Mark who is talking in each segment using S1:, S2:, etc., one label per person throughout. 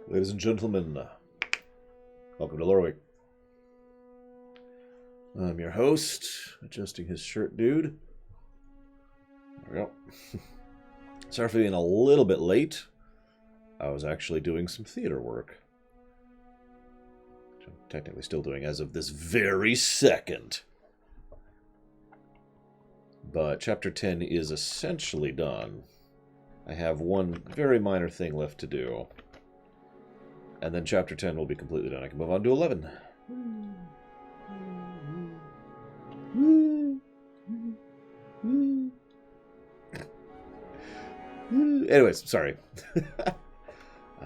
S1: Ladies and gentlemen, welcome to Loreweek. I'm your host, adjusting his shirt dude. There we go. Sorry for being a little bit late. I was actually doing some theater work. Which I'm technically still doing as of this very second. But Chapter 10 is essentially done. I have one very minor thing left to do. And then Chapter 10 will be completely done. I can move on to 11. Anyways, sorry.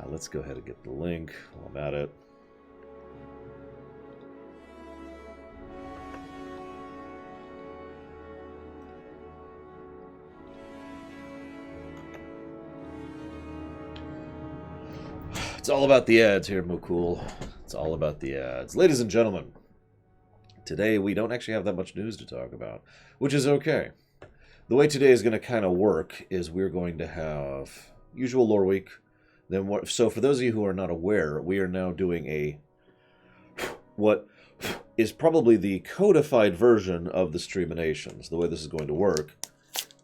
S1: Let's go ahead and get the link while I'm at it. It's all about the ads here, Mookul. It's all about the ads. Ladies and gentlemen, today we don't actually have that much news to talk about, which is okay. The way today is going to kind of work is we're going to have usual lore week. Then so for those of you who are not aware, we are now doing what is probably the codified version of the Streaminations. The way this is going to work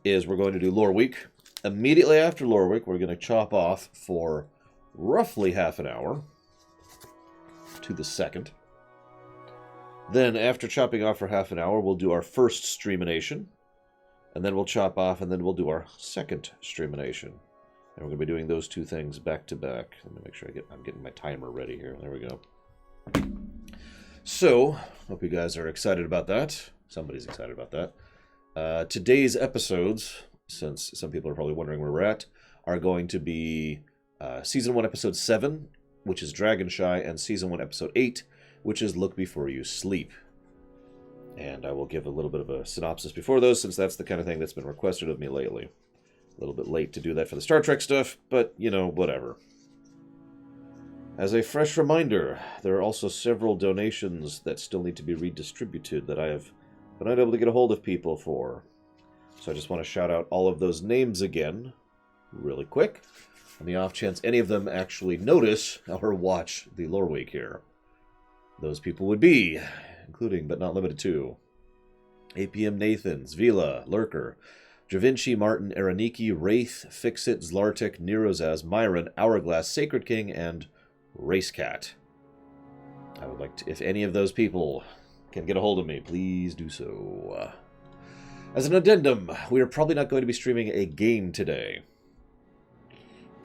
S1: is we're going to do lore week. Immediately after lore week, we're going to chop off for roughly half an hour to the second. Then after chopping off for half an hour, we'll do our first Streamination. And then we'll chop off, and then we'll do our second Streamination. And we're going to be doing those two things back to back. Let me make sure I'm getting my timer ready here. There we go. So, hope you guys are excited about that. Somebody's excited about that. Today's episodes, since some people are probably wondering where we're at, are going to be Season 1, Episode 7, which is Dragon Shy, and Season 1, Episode 8, which is Look Before You Sleep. And I will give a little bit of a synopsis before those, since that's the kind of thing that's been requested of me lately. A little bit late to do that for the Star Trek stuff, but, you know, whatever. As a fresh reminder, there are also several donations that still need to be redistributed that I have been unable to get a hold of people for. So I just want to shout out all of those names again, really quick, on the off chance any of them actually notice or watch the Lore Week here. Those people would be, including but not limited to, APM Nathans, Vila, Lurker, Javinci, Martin, Araniki, Wraith, Fixit, Zlartic, Nerozaz, Myron, Hourglass, Sacred King, and Racecat. I would like to, if any of those people can get a hold of me, please do so. As an addendum, we are probably not going to be streaming a game today.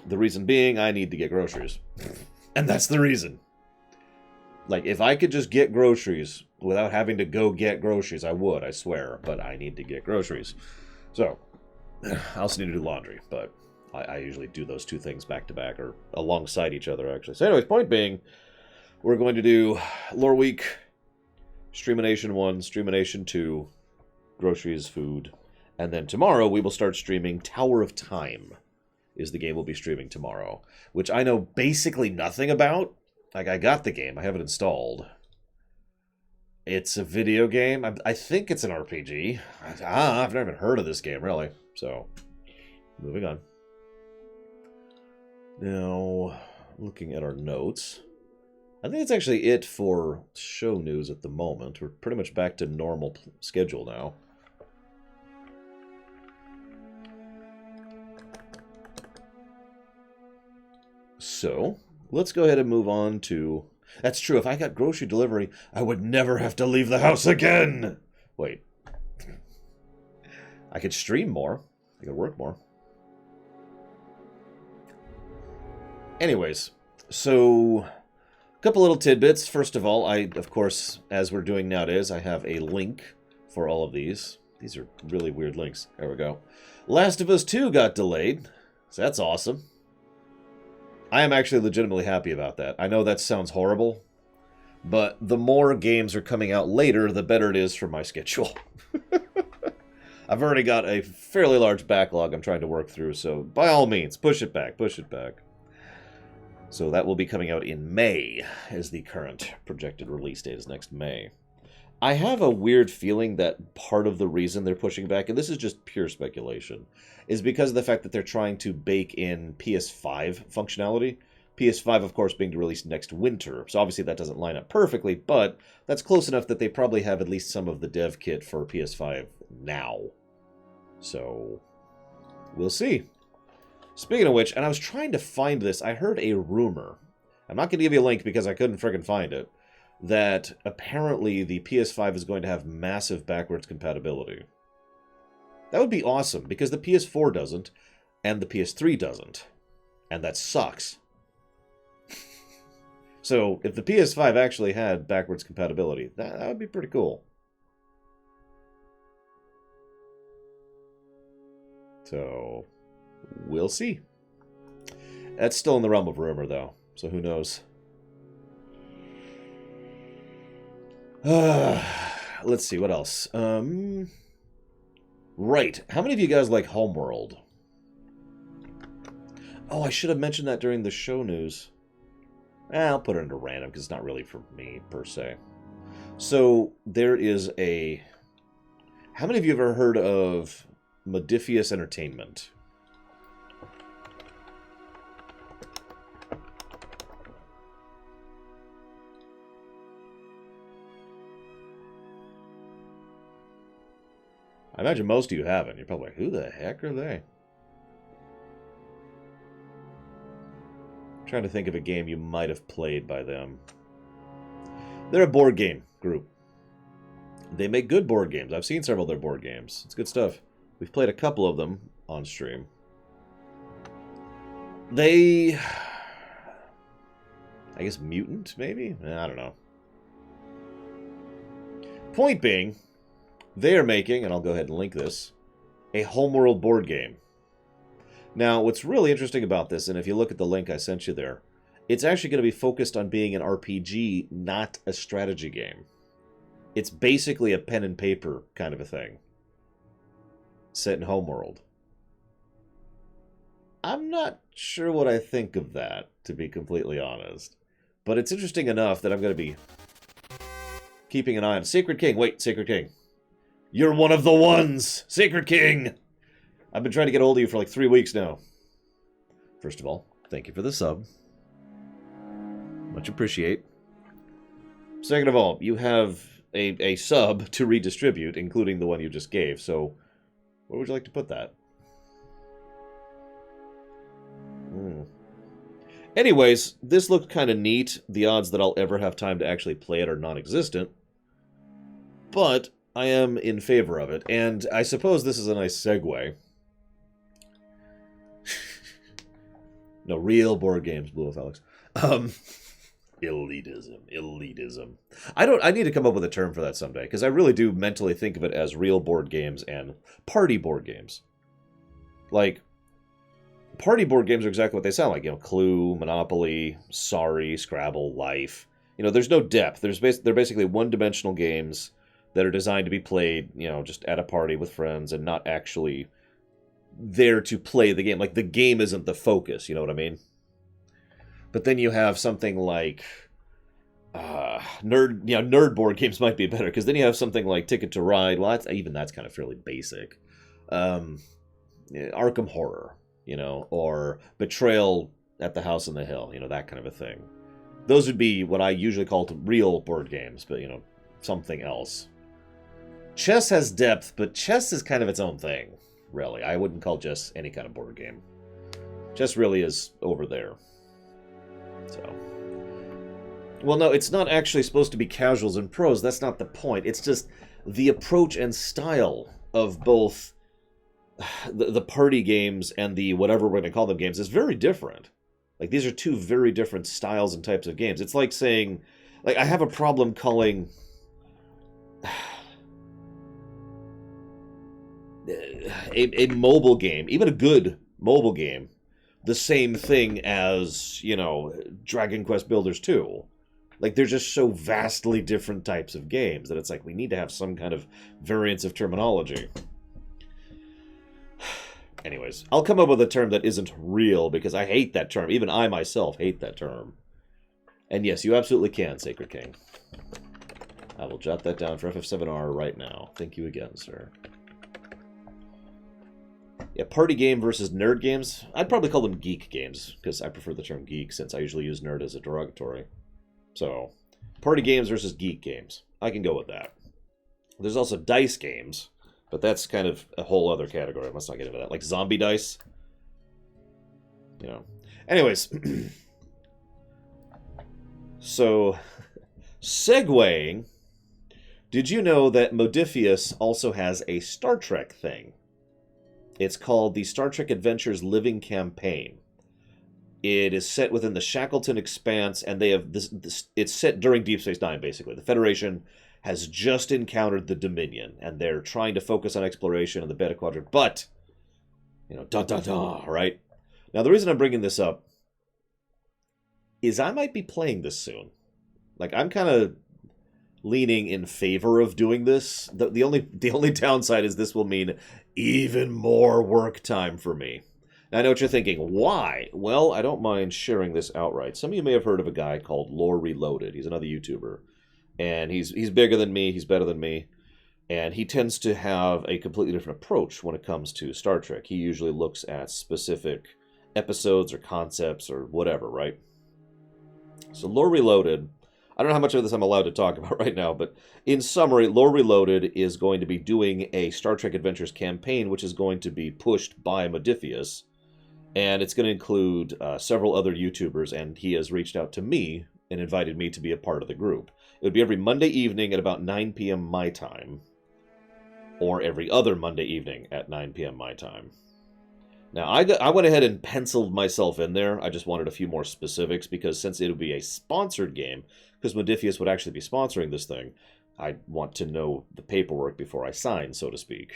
S1: The reason being, I need to get groceries. And that's the reason. Like, if I could just get groceries without having to go get groceries, I would, I swear. But I need to get groceries. So, I also need to do laundry. But I usually do those two things back to back, or alongside each other, actually. So anyways, point being, we're going to do Lore Week, Streamination 1, Streamination 2, groceries, food. And then tomorrow, we will start streaming Tower of Time, is the game we'll be streaming tomorrow. Which I know basically nothing about. Like, I got the game. I have it installed. It's a video game. I think it's an RPG. I've never even heard of this game, really. So, moving on. Now, looking at our notes. I think that's actually it for show news at the moment. We're pretty much back to normal schedule now. So, let's go ahead and move on to... That's true, if I got grocery delivery, I would never have to leave the house again! Wait. I could stream more. I could work more. Anyways, so... a couple little tidbits. First of all, of course, as we're doing nowadays, I have a link for all of these. These are really weird links. There we go. Last of Us 2 got delayed, so that's awesome. I am actually legitimately happy about that. I know that sounds horrible, but the more games are coming out later, the better it is for my schedule. I've already got a fairly large backlog I'm trying to work through, so by all means, push it back, push it back. So that will be coming out in May, as the current projected release date is next May. I have a weird feeling that part of the reason they're pushing back, and this is just pure speculation, is because of the fact that they're trying to bake in PS5 functionality, PS5, of course, being released next winter. So obviously that doesn't line up perfectly, but that's close enough that they probably have at least some of the dev kit for PS5 now. So we'll see. Speaking of which, and I was trying to find this, I heard a rumor. I'm not going to give you a link because I couldn't friggin' find it. That apparently the PS5 is going to have massive backwards compatibility. That would be awesome, because the PS4 doesn't, and the PS3 doesn't. And that sucks. So, if the PS5 actually had backwards compatibility, that would be pretty cool. So, we'll see. That's still in the realm of rumor, though, so who knows. Let's see, what else? Right. How many of you guys like Homeworld? Oh, I should have mentioned that during the show news. I'll put it into random, because it's not really for me, per se. So, there is a... How many of you have ever heard of Modifius Entertainment? I imagine most of you haven't. You're probably like, who the heck are they? I'm trying to think of a game you might have played by them. They're a board game group. They make good board games. I've seen several of their board games. It's good stuff. We've played a couple of them on stream. They... I guess Mutant, maybe? I don't know. Point being... They are making, and I'll go ahead and link this, a Homeworld board game. Now, what's really interesting about this, and if you look at the link I sent you there, it's actually going to be focused on being an RPG, not a strategy game. It's basically a pen and paper kind of a thing, set in Homeworld. I'm not sure what I think of that, to be completely honest. But it's interesting enough that I'm going to be keeping an eye on Sacred King. Wait, Sacred King. You're one of the ones! Sacred King! I've been trying to get a hold of you for like 3 weeks now. First of all, thank you for the sub. Much appreciate. Second of all, you have a sub to redistribute, including the one you just gave, so where would you like to put that? Anyways, this looked kind of neat. The odds that I'll ever have time to actually play it are non-existent. But I am in favor of it, and I suppose this is a nice segue. No, real board games, Blue Wolf Alex. Elitism. I need to come up with a term for that someday, because I really do mentally think of it as real board games and party board games. Like, party board games are exactly what they sound like. You know, Clue, Monopoly, Sorry, Scrabble, Life. You know, there's no depth. They're basically one-dimensional games that are designed to be played, you know, just at a party with friends and not actually there to play the game. Like, the game isn't the focus, you know what I mean? But then you have something like nerd board games might be better, because then you have something like Ticket to Ride. Well, that's kind of fairly basic. Arkham Horror, you know, or Betrayal at the House on the Hill, you know, that kind of a thing. Those would be what I usually call real board games, but, you know, something else. Chess has depth, but chess is kind of its own thing, really. I wouldn't call chess any kind of board game. Chess really is over there. So. Well, no, it's not actually supposed to be casuals and pros. That's not the point. It's just the approach and style of both the party games and the whatever we're going to call them games is very different. Like, these are two very different styles and types of games. It's like saying... Like, I have a problem calling... a mobile game, even a good mobile game, the same thing as, you know, Dragon Quest Builders 2. Like, they're just so vastly different types of games that it's like we need to have some kind of variance of terminology. Anyways, I'll come up with a term that isn't real, because I hate that term. Even I myself hate that term. And yes, you absolutely can, Sacred King. I will jot that down for FF7R right now. Thank you again, sir. Yeah, party game versus nerd games. I'd probably call them geek games, because I prefer the term geek, since I usually use nerd as a derogatory. So, party games versus geek games. I can go with that. There's also dice games, but that's kind of a whole other category. Let's not get into that. Like zombie dice. You know. Anyways. So, segueing, did you know that Modiphius also has a Star Trek thing? It's called the Star Trek Adventures Living Campaign. It is set within the Shackleton Expanse, and they have this. It's set during Deep Space Nine, basically. The Federation has just encountered the Dominion, and they're trying to focus on exploration in the Beta Quadrant. But, right? Now, the reason I'm bringing this up is I might be playing this soon. Like, I'm kind of leaning in favor of doing this. The only downside is this will mean even more work time for me. Now, I know what you're thinking. Why? Well, I don't mind sharing this outright. Some of you may have heard of a guy called Lore Reloaded. He's another YouTuber. And he's bigger than me. He's better than me. And he tends to have a completely different approach when it comes to Star Trek. He usually looks at specific episodes or concepts or whatever, right? So Lore Reloaded, I don't know how much of this I'm allowed to talk about right now, but in summary, Lore Reloaded is going to be doing a Star Trek Adventures campaign, which is going to be pushed by Modiphius, and it's going to include several other YouTubers, and he has reached out to me and invited me to be a part of the group. It would be every Monday evening at about 9 p.m. my time, or every other Monday evening at 9 p.m. my time. Now, I went ahead and penciled myself in there. I just wanted a few more specifics, because since it would be a sponsored game, because Modiphius would actually be sponsoring this thing, I want to know the paperwork before I sign, so to speak.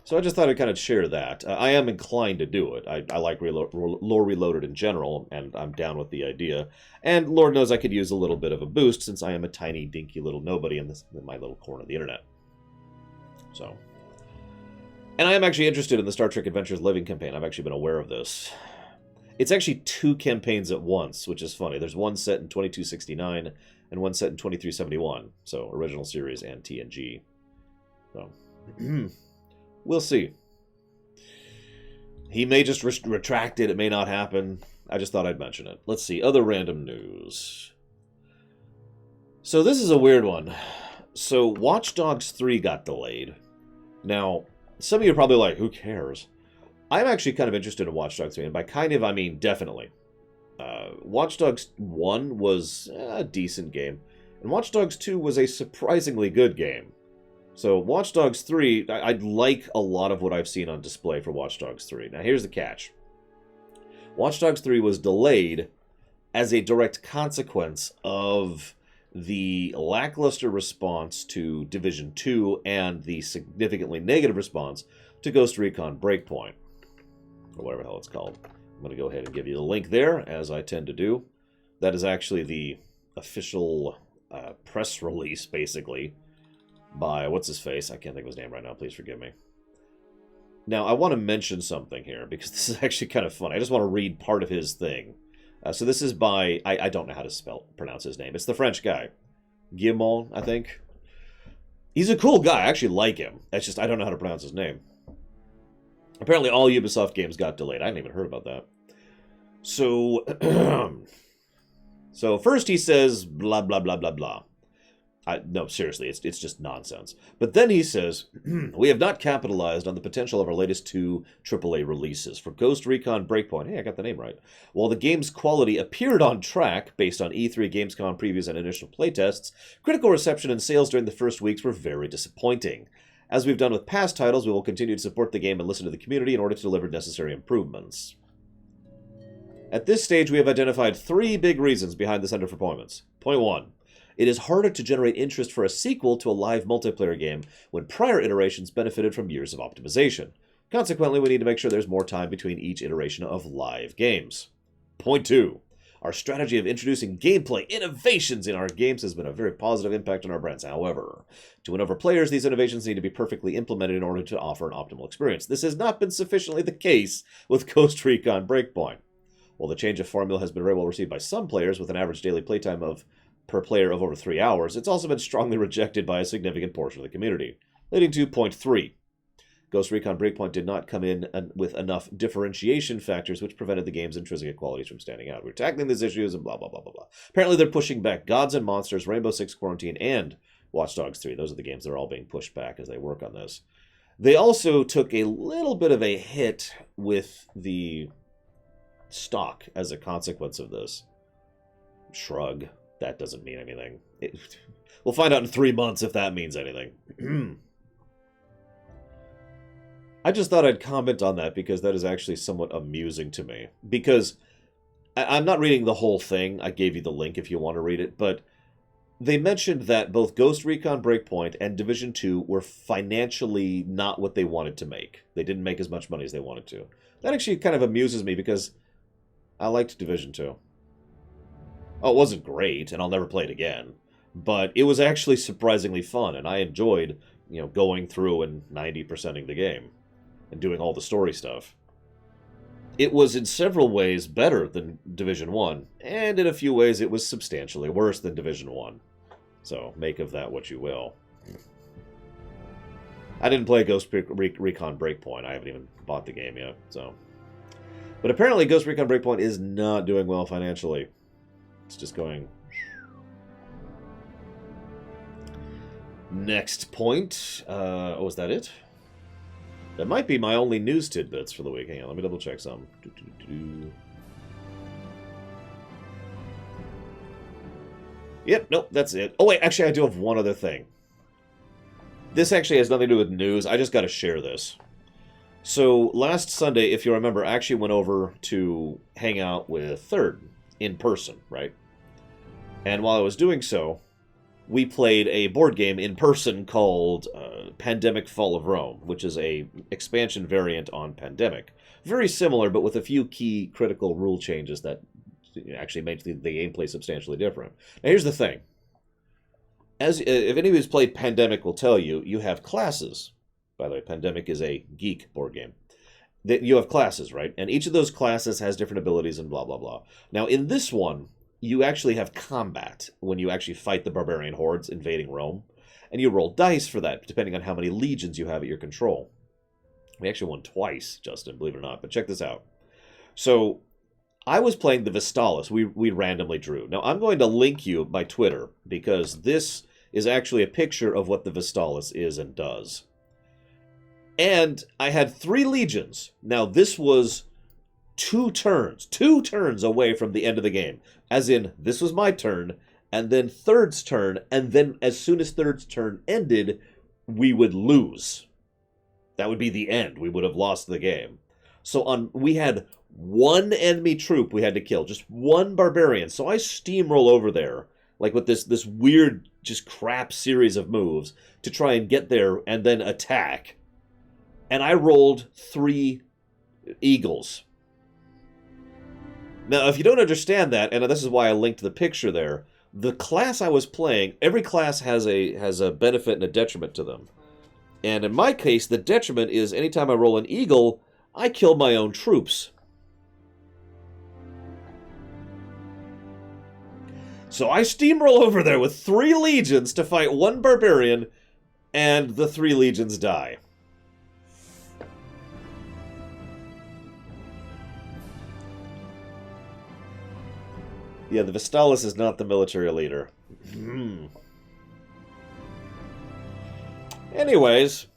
S1: So I just thought I'd kind of share that. I am inclined to do it. I like Lore Reloaded in general, and I'm down with the idea. And Lord knows I could use a little bit of a boost, since I am a tiny, dinky little nobody in my little corner of the internet. So... And I am actually interested in the Star Trek Adventures Living campaign. I've actually been aware of this. It's actually 2 campaigns at once, which is funny. There's one set in 2269 and one set in 2371. So, original series and TNG. So, we'll see. He may just retract it. It may not happen. I just thought I'd mention it. Let's see. Other random news. So, this is a weird one. So, Watch Dogs 3 got delayed. Now... Some of you are probably like, who cares? I'm actually kind of interested in Watch Dogs 3, and by kind of, I mean definitely. Watch Dogs 1 was a decent game, and Watch Dogs 2 was a surprisingly good game. So Watch Dogs 3, I'd like a lot of what I've seen on display for Watch Dogs 3. Now here's the catch. Watch Dogs 3 was delayed as a direct consequence of the lackluster response to Division 2 and the significantly negative response to Ghost Recon Breakpoint, or whatever the hell it's called. I'm going to go ahead and give you the link there, as I tend to do. That is actually the official press release, basically, by, what's-his-face? I can't think of his name right now, please forgive me. Now, I want to mention something here, because this is actually kind of funny. I just want to read part of his thing. So this is by, I don't know how to pronounce his name. It's the French guy. Guillemot, I think. He's a cool guy. I actually like him. It's just, I don't know how to pronounce his name. Apparently all Ubisoft games got delayed. I hadn't even heard about that. So, so first he says, blah, blah, blah, blah, blah. No, seriously, it's just nonsense. But then he says, we have not capitalized on the potential of our latest 2 AAA releases. For Ghost Recon Breakpoint, hey, I got the name right. While the game's quality appeared on track, based on E3, Gamescom previews, and initial playtests, critical reception and sales during the first weeks were very disappointing. As we've done with past titles, we will continue to support the game and listen to the community in order to deliver necessary improvements. At this stage, we have identified 3 big reasons behind this underperformance. Point 1. It is harder to generate interest for a sequel to a live multiplayer game when prior iterations benefited from years of optimization. Consequently, we need to make sure there's more time between each iteration of live games. Point 2. Our strategy of introducing gameplay innovations in our games has been a very positive impact on our brands. However, to win over players, these innovations need to be perfectly implemented in order to offer an optimal experience. This has not been sufficiently the case with Ghost Recon Breakpoint. While the change of formula has been very well received by some players, with an average daily playtime per player of over 3 hours, it's also been strongly rejected by a significant portion of the community. Leading to point 3. Ghost Recon Breakpoint did not come in with enough differentiation factors which prevented the game's intrinsic qualities from standing out. We're tackling these issues and blah, blah, blah, blah, blah. Apparently they're pushing back Gods and Monsters, Rainbow Six Quarantine, and Watch Dogs 3. Those are the games that are all being pushed back as they work on this. They also took a little bit of a hit with the stock as a consequence of this. Shrug. That doesn't mean anything. We'll find out in 3 months if that means anything. I just thought I'd comment on that because that is actually somewhat amusing to me. Because I'm not reading the whole thing. I gave you the link if you want to read it. But they mentioned that both Ghost Recon Breakpoint and Division 2 were financially not what they wanted to make. They didn't make as much money as they wanted to. That actually kind of amuses me because I liked Division 2. Oh, it wasn't great, and I'll never play it again. But it was actually surprisingly fun, and I enjoyed, going through and 90%ing the game and doing all the story stuff. It was in several ways better than Division 1, and in a few ways it was substantially worse than Division 1. So, make of that what you will. I didn't play Ghost Recon Breakpoint. I haven't even bought the game yet, so. But apparently Ghost Recon Breakpoint is not doing well financially. It's just going... Next point. Oh, is that it? That might be my only news tidbits for the week. Hang on, let me double check some. Yep, nope, that's it. Oh, wait, actually, I do have one other thing. This actually has nothing to do with news. I just got to share this. So, last Sunday, if you remember, I actually went over to hang out with Third in person, right? And while I was doing so, we played a board game in person called Pandemic Fall of Rome, which is a expansion variant on Pandemic. Very similar, but with a few key critical rule changes that actually make the gameplay substantially different. Now, here's the thing. If anybody who's played Pandemic will tell you, you have classes. By the way, Pandemic is a geek board game. You have classes, right? And each of those classes has different abilities and blah, blah, blah. Now, in this one, you actually have combat when you actually fight the barbarian hordes invading Rome. And you roll dice for that, depending on how many legions you have at your control. We actually won twice, Justin, believe it or not. But check this out. So, I was playing the Vestalis. We randomly drew. Now, I'm going to link you my Twitter, because this is actually a picture of what the Vestalis is and does. And I had 3 legions. Now, this was 2 turns away from the end of the game. As in, this was my turn, and then Third's turn, and then as soon as Third's turn ended, we would lose. That would be the end. We would have lost the game. So we had 1 enemy troop we had to kill, just 1 barbarian. So I steamroll over there, like with this weird, just crap series of moves, to try and get there and then attack. And I rolled 3 eagles. Now, if you don't understand that, and this is why I linked the picture there, the class I was playing, every class has a benefit and a detriment to them. And in my case, the detriment is anytime I roll an eagle, I kill my own troops. So I steamroll over there with 3 legions to fight 1 barbarian, and the 3 legions die. Yeah, the Vestalis is not the military leader. Anyways.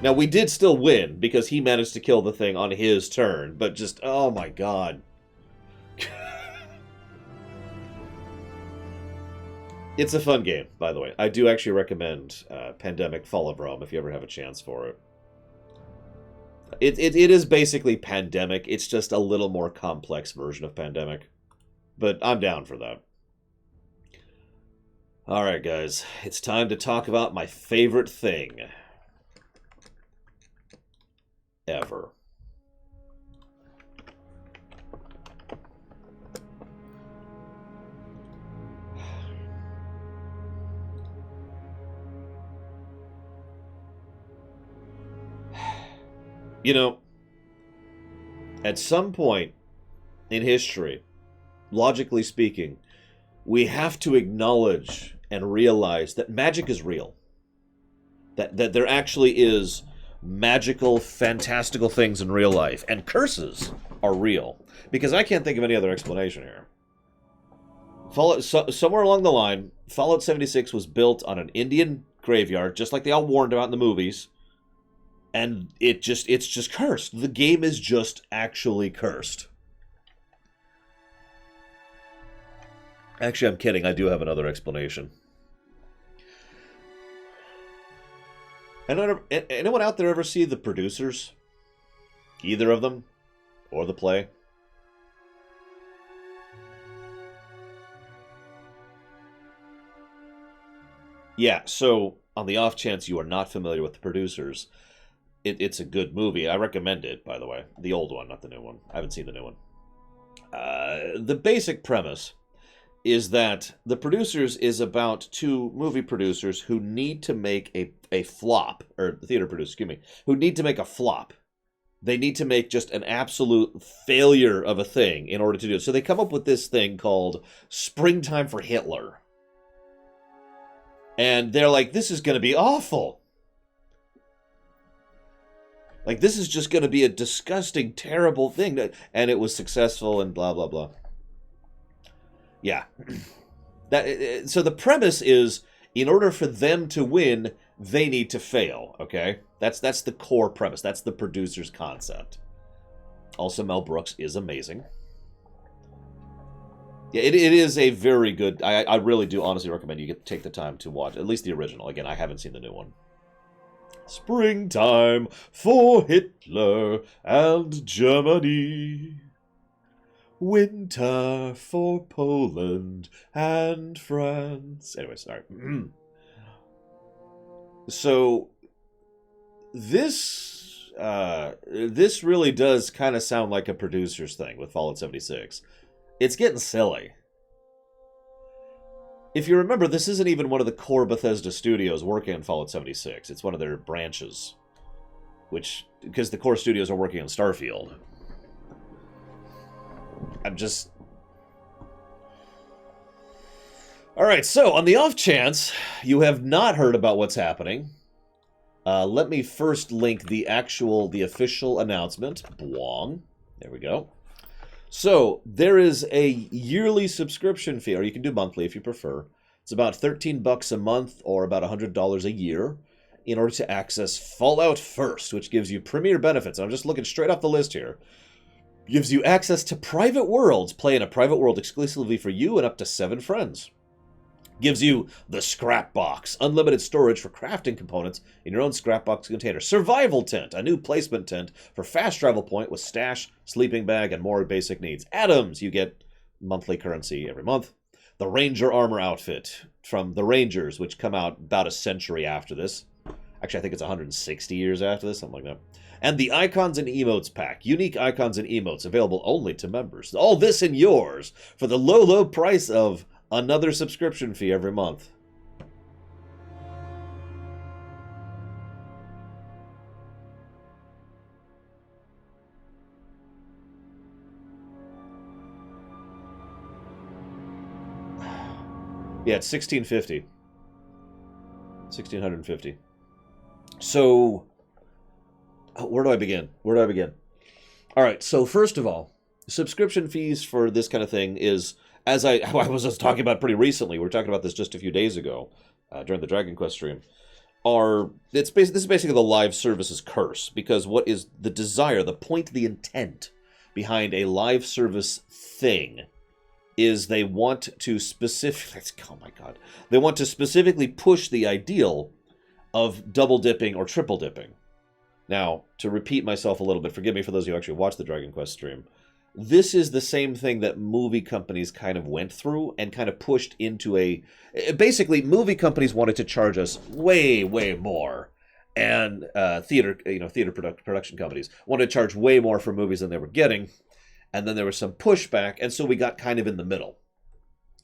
S1: Now, we did still win, because he managed to kill the thing on his turn. But just, oh my god. It's a fun game, by the way. I do actually recommend Pandemic Fall of Rome, if you ever have a chance for it. It is basically Pandemic. It's just a little more complex version of Pandemic. But I'm down for that. Alright, guys. It's time to talk about my favorite thing ever. You know, at some point in history, logically speaking, we have to acknowledge and realize that magic is real. That there actually is magical, fantastical things in real life, and curses are real. Because I can't think of any other explanation here. Somewhere along the line, Fallout 76 was built on an Indian graveyard, just like they all warned about in the movies, and it's just cursed. The game is just actually cursed. Actually, I'm kidding. I do have another explanation. Anyone out there ever see The Producers? Either of them? Or the play? Yeah, so on the off chance you are not familiar with The Producers, it's a good movie. I recommend it, by the way. The old one, not the new one. I haven't seen the new one. The basic premise is that The Producers is about two movie producers who need to make a flop, or theater producers, excuse me, who need to make a flop. They need to make just an absolute failure of a thing in order to do it. So they come up with this thing called Springtime for Hitler. And they're like, this is going to be awful. Like, this is just going to be a disgusting, terrible thing. And it was successful and blah, blah, blah. Yeah. So the premise is, in order for them to win, they need to fail, okay? That's the core premise. That's the producer's concept. Also, Mel Brooks is amazing. Yeah, it is a very good... I really do honestly recommend you take the time to watch at least the original. Again, I haven't seen the new one. Springtime for Hitler and Germany. Winter for Poland and France. Anyway, sorry. So this really does kind of sound like a producer's thing with Fallout 76. It's getting silly. If you remember, this isn't even one of the core Bethesda studios working on Fallout 76. It's one of their branches. Because the core studios are working on Starfield. I'm just... Alright, so on the off chance you have not heard about what's happening, let me first link the official announcement. Bwong. There we go. So, there is a yearly subscription fee, or you can do monthly if you prefer. It's about $13 a month, or about $100 a year, in order to access Fallout First, which gives you premier benefits. I'm just looking straight off the list here. Gives you access to private worlds. Play in a private world exclusively for you and up to 7 friends. Gives you the Scrap Box, unlimited storage for crafting components in your own Scrap Box container. Survival Tent, a new placement tent for fast travel point with stash, sleeping bag, and more basic needs. Atoms, you get monthly currency every month. The Ranger Armor Outfit from the Rangers, which come out about a century after this. Actually, I think it's 160 years after this, something like that. And the Icons and Emotes pack. Unique icons and emotes available only to members. All this and yours for the low, low price of another subscription fee every month. Yeah, it's $1,650. $1,650. So, where do I begin? All right, so first of all, subscription fees for this kind of thing is... As I was just talking about pretty recently, we were talking about this just a few days ago during the Dragon Quest stream. This is basically the live services curse, because what is the desire, the point, the intent behind a live service thing is they want to specifically push the ideal of double dipping or triple dipping. Now, to repeat myself a little bit, forgive me for those who actually watched the Dragon Quest stream. This is the same thing that movie companies kind of went through and kind of pushed into a... Basically, movie companies wanted to charge us way, way more. And theater production companies wanted to charge way more for movies than they were getting. And then there was some pushback, and so we got kind of in the middle.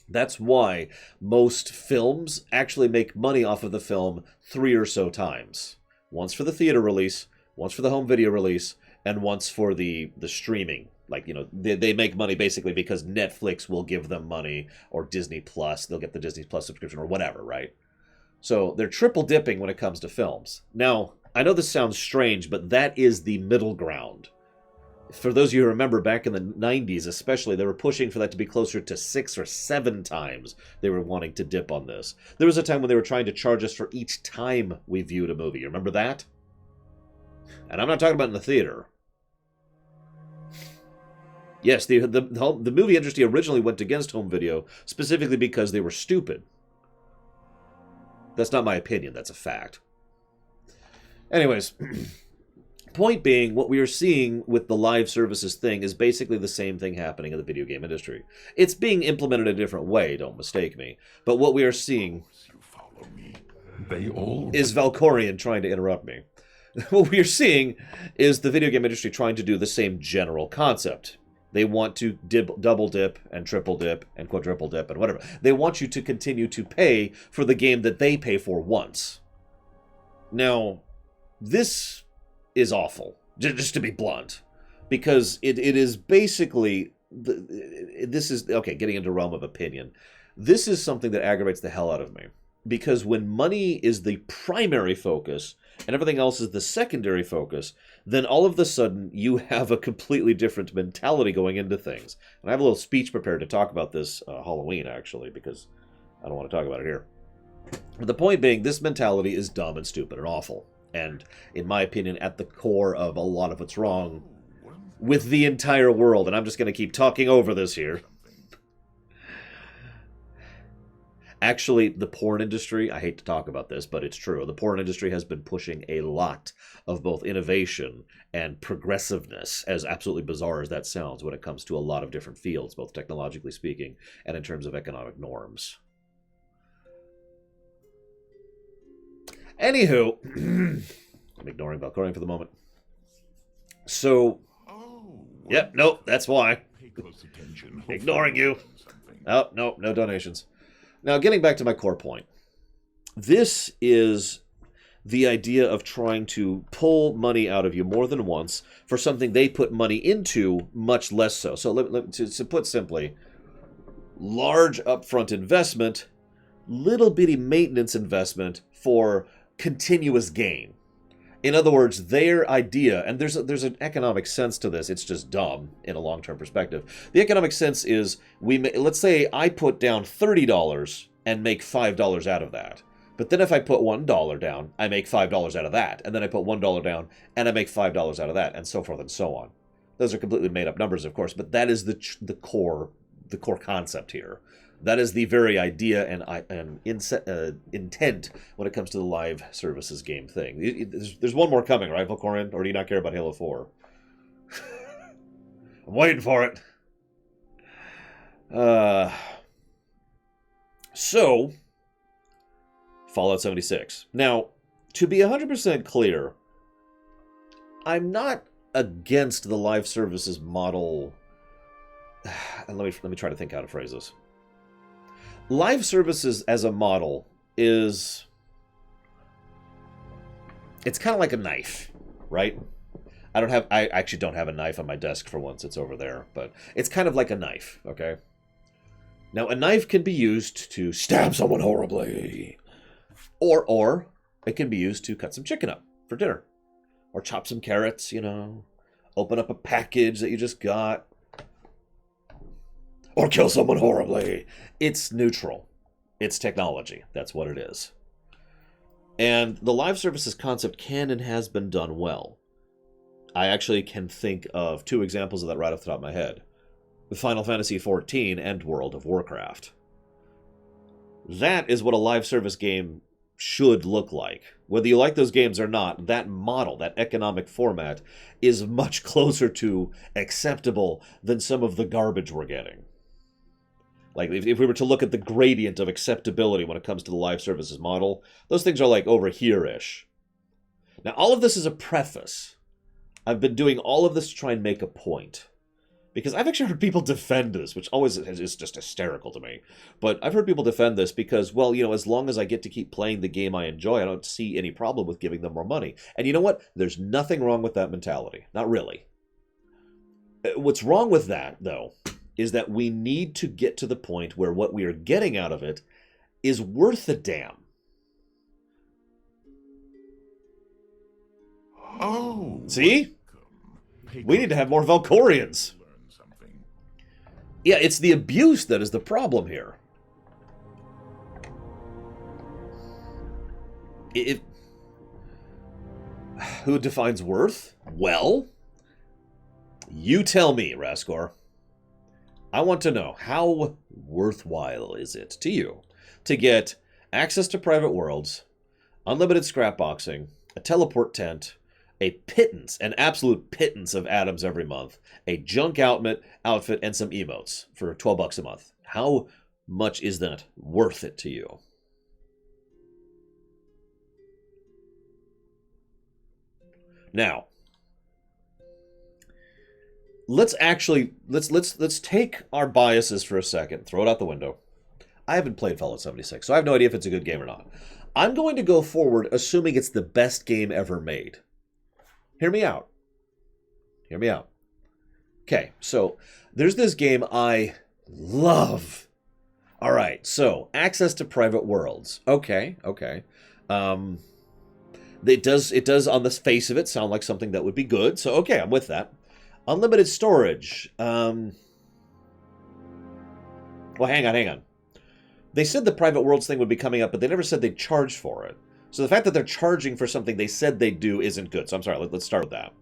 S1: That's why most films actually make money off of the film 3 or so times. Once for the theater release, once for the home video release, and once for the streaming. Like, they make money basically because Netflix will give them money, or Disney Plus, they'll get the Disney Plus subscription or whatever, right? So they're triple dipping when it comes to films. Now, I know this sounds strange, but that is the middle ground. For those of you who remember, back in the 90s especially, they were pushing for that to be closer to 6 or 7 times they were wanting to dip on this. There was a time when they were trying to charge us for each time we viewed a movie. You remember that? And I'm not talking about in the theater. Yes, the movie industry originally went against home video specifically because they were stupid. That's not my opinion, that's a fact. Anyways, point being, what we are seeing with the live services thing is basically the same thing happening in the video game industry. It's being implemented a different way, don't mistake me. But what we are seeing is Valkorian trying to interrupt me. What we are seeing is the video game industry trying to do the same general concept. They want to double dip and triple dip and quadruple dip and whatever. They want you to continue to pay for the game that they pay for once. Now, this is awful, just to be blunt, because it is basically, this is, okay, getting into realm of opinion. This is something that aggravates the hell out of me, because when money is the primary focus and everything else is the secondary focus, then all of a sudden you have a completely different mentality going into things. And I have a little speech prepared to talk about this Halloween, actually, because I don't want to talk about it here. But the point being, this mentality is dumb and stupid and awful. And, in my opinion, at the core of a lot of what's wrong with the entire world. And I'm just going to keep talking over this here. Actually, the porn industry, I hate to talk about this, but it's true. The porn industry has been pushing a lot of both innovation and progressiveness, as absolutely bizarre as that sounds, when it comes to a lot of different fields, both technologically speaking and in terms of economic norms. Anywho, I'm ignoring Valkorian for the moment. So, yep, nope, that's why. Ignoring you. Oh, no, no donations. Now, getting back to my core point. This is the idea of trying to pull money out of you more than once for something they put money into much less so. So, to put simply, large upfront investment, little bitty maintenance investment for continuous gain. In other words, their idea, and there's an economic sense to this, it's just dumb in a long-term perspective. The economic sense is, let's say I put down $30 and make $5 out of that. But then if I put $1 down, I make $5 out of that. And then I put $1 down and I make $5 out of that, and so forth and so on. Those are completely made-up numbers, of course, but that is the core concept here. That is the very idea and intent when it comes to the live services game thing. There's one more coming, right, Valkorian? Or do you not care about Halo 4? I'm waiting for it. So, Fallout 76. Now, to be 100% clear, I'm not against the live services model. And let me try to think how to phrase this. Live services as a model is, it's kind of like a knife, right? I actually don't have a knife on my desk for once, it's over there, but it's kind of like a knife, okay? Now, a knife can be used to stab someone horribly, or it can be used to cut some chicken up for dinner, or chop some carrots, open up a package that you just got, or kill someone horribly. It's neutral. It's technology. That's what it is. And the live services concept can and has been done well. I actually can think of 2 examples of that right off the top of my head. Final Fantasy XIV and World of Warcraft. That is what a live service game should look like. Whether you like those games or not, that model, that economic format, is much closer to acceptable than some of the garbage we're getting. Like, if we were to look at the gradient of acceptability when it comes to the live services model, those things are like over here-ish. Now, all of this is a preface. I've been doing all of this to try and make a point. Because I've actually heard people defend this, which always is just hysterical to me. But I've heard people defend this because, well, as long as I get to keep playing the game I enjoy, I don't see any problem with giving them more money. And you know what? There's nothing wrong with that mentality. Not really. What's wrong with that, though, is that we need to get to the point where what we are getting out of it is worth a damn.
S2: Oh.
S1: See? We need to have more Valkorians. Yeah, it's the abuse that is the problem here. Who defines worth? Well, you tell me, Raskor. I want to know, how worthwhile is it to you to get access to private worlds, unlimited scrapboxing, a teleport tent, a pittance, an absolute pittance of atoms every month, a junk outfit, and some emotes for $12 a month? How much is that worth it to you? Now, let's take our biases for a second, throw it out the window. I haven't played Fallout 76, so I have no idea if it's a good game or not. I'm going to go forward assuming it's the best game ever made. Hear me out. Hear me out. Okay, so there's this game I love. All right, so access to private worlds. Okay. It does on the face of it sound like something that would be good. So okay, I'm with that. Unlimited storage. Well, hang on. They said the private worlds thing would be coming up, but they never said they'd charge for it. So the fact that they're charging for something they said they'd do isn't good. So I'm sorry, let's start with that.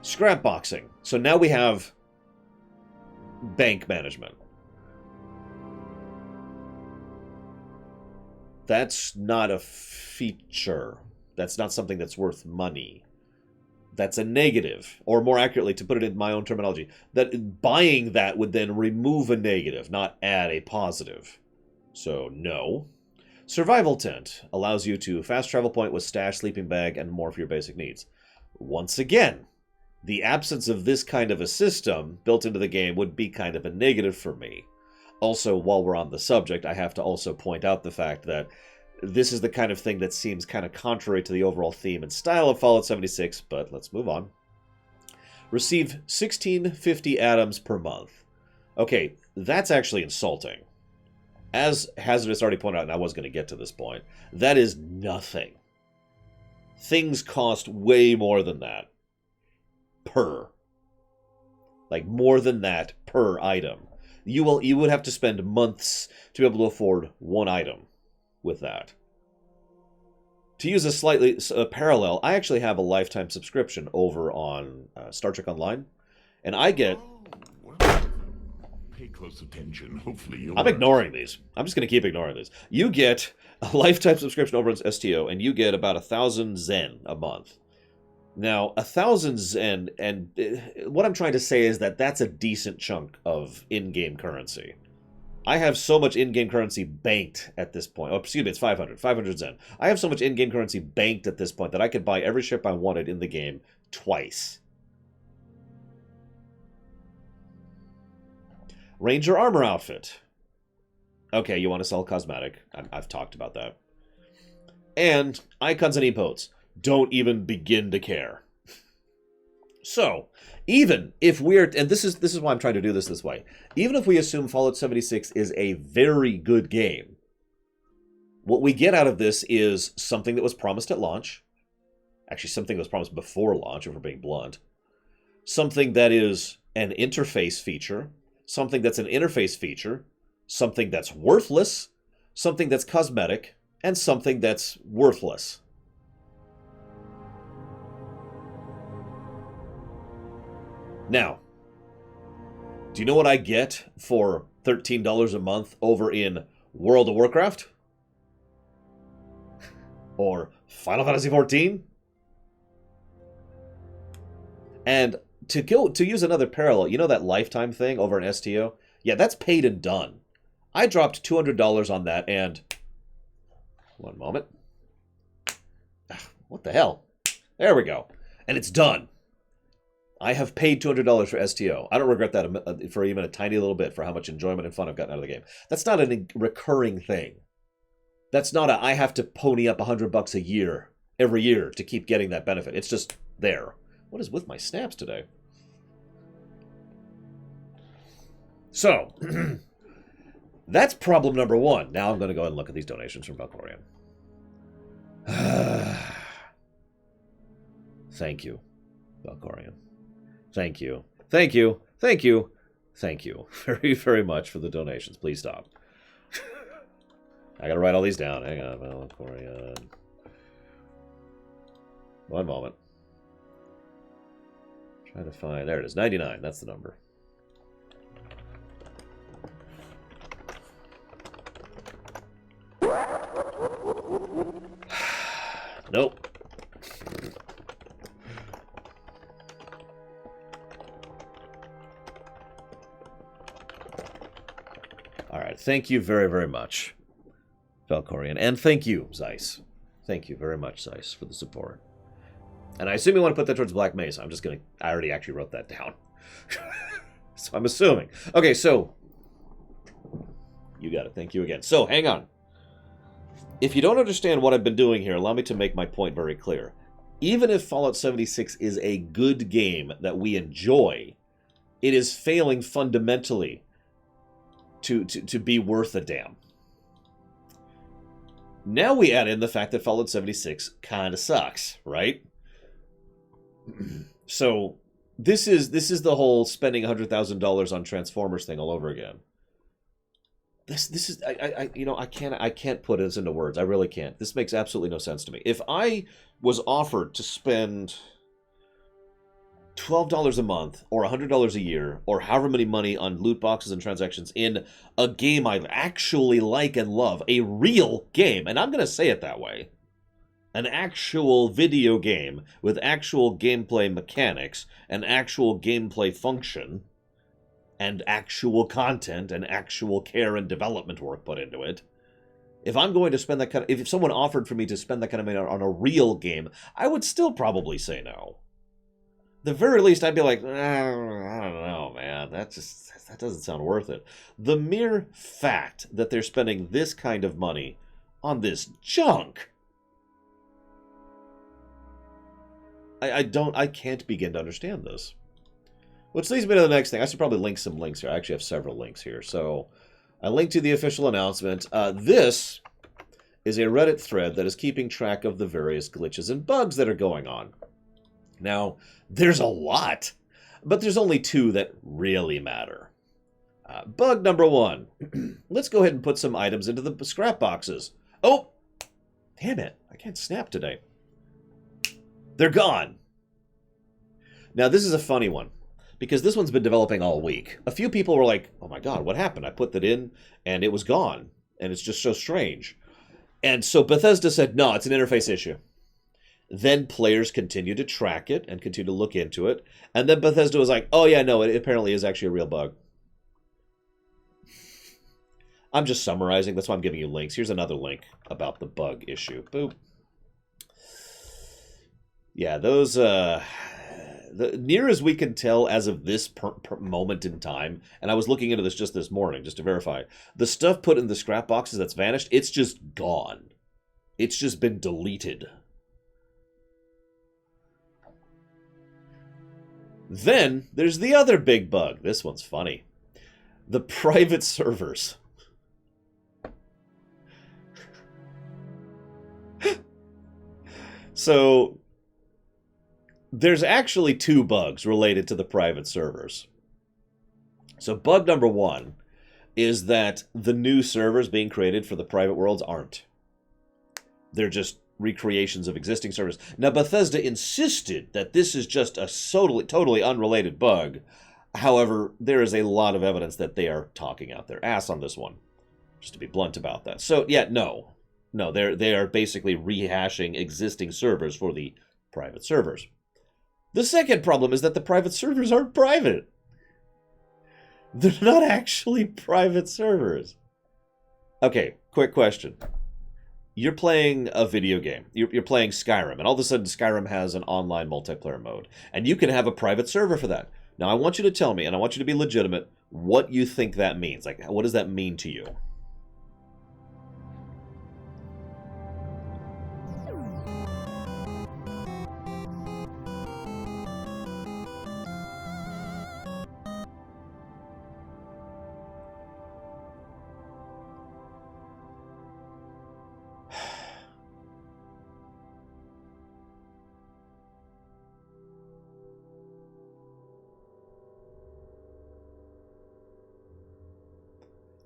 S1: Scrapboxing. So now we have bank management. That's not a feature. That's not something that's worth money. That's a negative. Or more accurately, to put it in my own terminology, that buying that would then remove a negative, not add a positive. So, no. Survival tent allows you to fast travel point with stash, sleeping bag, and more for your basic needs. Once again, the absence of this kind of a system built into the game would be kind of a negative for me. Also, while we're on the subject, I have to also point out the fact that this is the kind of thing that seems kind of contrary to the overall theme and style of Fallout 76, but let's move on. Receive 1650 atoms per month. Okay, that's actually insulting. As Hazardous already pointed out, and I was going to get to this point, that is nothing. Things cost way more than that. Per. Like, more than that per item. You would have to spend months to be able to afford one item with that. To use a parallel, I actually have a lifetime subscription over on Star Trek Online, and I get...
S2: Pay close attention. Hopefully
S1: I'm ignoring these. I'm just going to keep ignoring these. You get a lifetime subscription over on STO, and you get about 1,000 Zen a month. Now, 1,000 Zen, and what I'm trying to say is that that's a decent chunk of in-game currency. I have so much in-game currency banked at this point. Oh, excuse me, it's 500 Zen. I have so much in-game currency banked at this point that I could buy every ship I wanted in the game twice. Ranger armor outfit. Okay, you want to sell cosmetic. I've talked about that. And icons and emotes. Don't even begin to care. So, even if we're... And this is why I'm trying to do this way. Even if we assume Fallout 76 is a very good game, what we get out of this is something that was promised at launch. Actually, something that was promised before launch, if we're being blunt. Something that is an interface feature. Something that's an interface feature. Something that's worthless. Something that's cosmetic. And something that's worthless. Now, do you know what I get for $13 a month over in World of Warcraft? Or Final Fantasy XIV? And to use another parallel, you know that lifetime thing over in STO? Yeah, that's paid and done. I dropped $200 on that and... One moment. What the hell? There we go. And it's done. I have paid $200 for STO. I don't regret that for even a tiny little bit for how much enjoyment and fun I've gotten out of the game. That's not a recurring thing. That's not I have to pony up $100 a year, every year, to keep getting that benefit. It's just there. What is with my snaps today? So, that's problem number one. Now I'm going to go ahead and look at these donations from Valkorian. Thank you, Valkorian. Thank you. Thank you. Thank you. Thank you very, very much for the donations. Please stop. I gotta write all these down. Hang on, Valkorian. One moment. Trying to find... There it is. 99. That's the number. Nope. All right. Thank you very, very much, Valkorian. And thank you, Zeiss. Thank you very much, Zeiss, for the support. And I assume you want to put that towards Black Mesa. I'm just going to... I already actually wrote that down. So I'm assuming. Okay, so... You got it. Thank you again. So, hang on. If you don't understand what I've been doing here, allow me to make my point very clear. Even if Fallout 76 is a good game that we enjoy, it is failing fundamentally to be worth a damn. Now we add in the fact that Fallout 76 kind of sucks, right? So this is the whole spending $100,000 on Transformers thing all over again. This is I can't put this into words. I really can't. This makes absolutely no sense to me. If I was offered to spend $12 a month or $100 a year or however many money on loot boxes and transactions in a game I actually like and love, a real game, and I'm going to say it that way, an actual video game with actual gameplay mechanics and actual gameplay function and actual content and actual care and development work put into it. If I'm going to spend that kind of... If someone offered for me to spend that kind of money on a real game, I would still probably say no. The very least, I'd be like, I don't know, man. That doesn't sound worth it. The mere fact that they're spending this kind of money on this junk... I can't begin to understand this. Which leads me to the next thing. I should probably link some links here. I actually have several links here. So I linked to the official announcement. This is a Reddit thread that is keeping track of the various glitches and bugs that are going on. Now, there's a lot, but there's only two that really matter. Bug number one. Let's go ahead and put some items into the scrap boxes. Oh, damn it. I can't snap today. They're gone. Now, this is a funny one, because this one's been developing all week. A few people were like, oh my god, what happened? I put that in, and it was gone. And it's just so strange. And so Bethesda said, no, it's an interface issue. Then players continued to track it and continue to look into it. And then Bethesda was like, oh yeah, no, it apparently is actually a real bug. I'm just summarizing. That's why I'm giving you links. Here's another link about the bug issue. Boop. Yeah, those... near as we can tell as of this moment in time, and I was looking into this just this morning, just to verify, the stuff put in the scrap boxes that's vanished, it's just gone. It's just been deleted. Then, there's the other big bug. This one's funny. The private servers. So... there's actually two bugs related to the private servers. So bug number one is that the new servers being created for the private worlds aren't. They're just recreations of existing servers. Now, Bethesda insisted that this is just a totally unrelated bug. However, there is a lot of evidence that they are talking out their ass on this one, just to be blunt about that. So, yeah, no, they are basically rehashing existing servers for the private servers. The second problem is that the private servers aren't private. They're not actually private servers. Okay, quick question. You're playing a video game. You're playing Skyrim, and all of a sudden Skyrim has an online multiplayer mode. And you can have a private server for that. Now, I want you to tell me, and I want you to be legitimate, what you think that means. Like, what does that mean to you?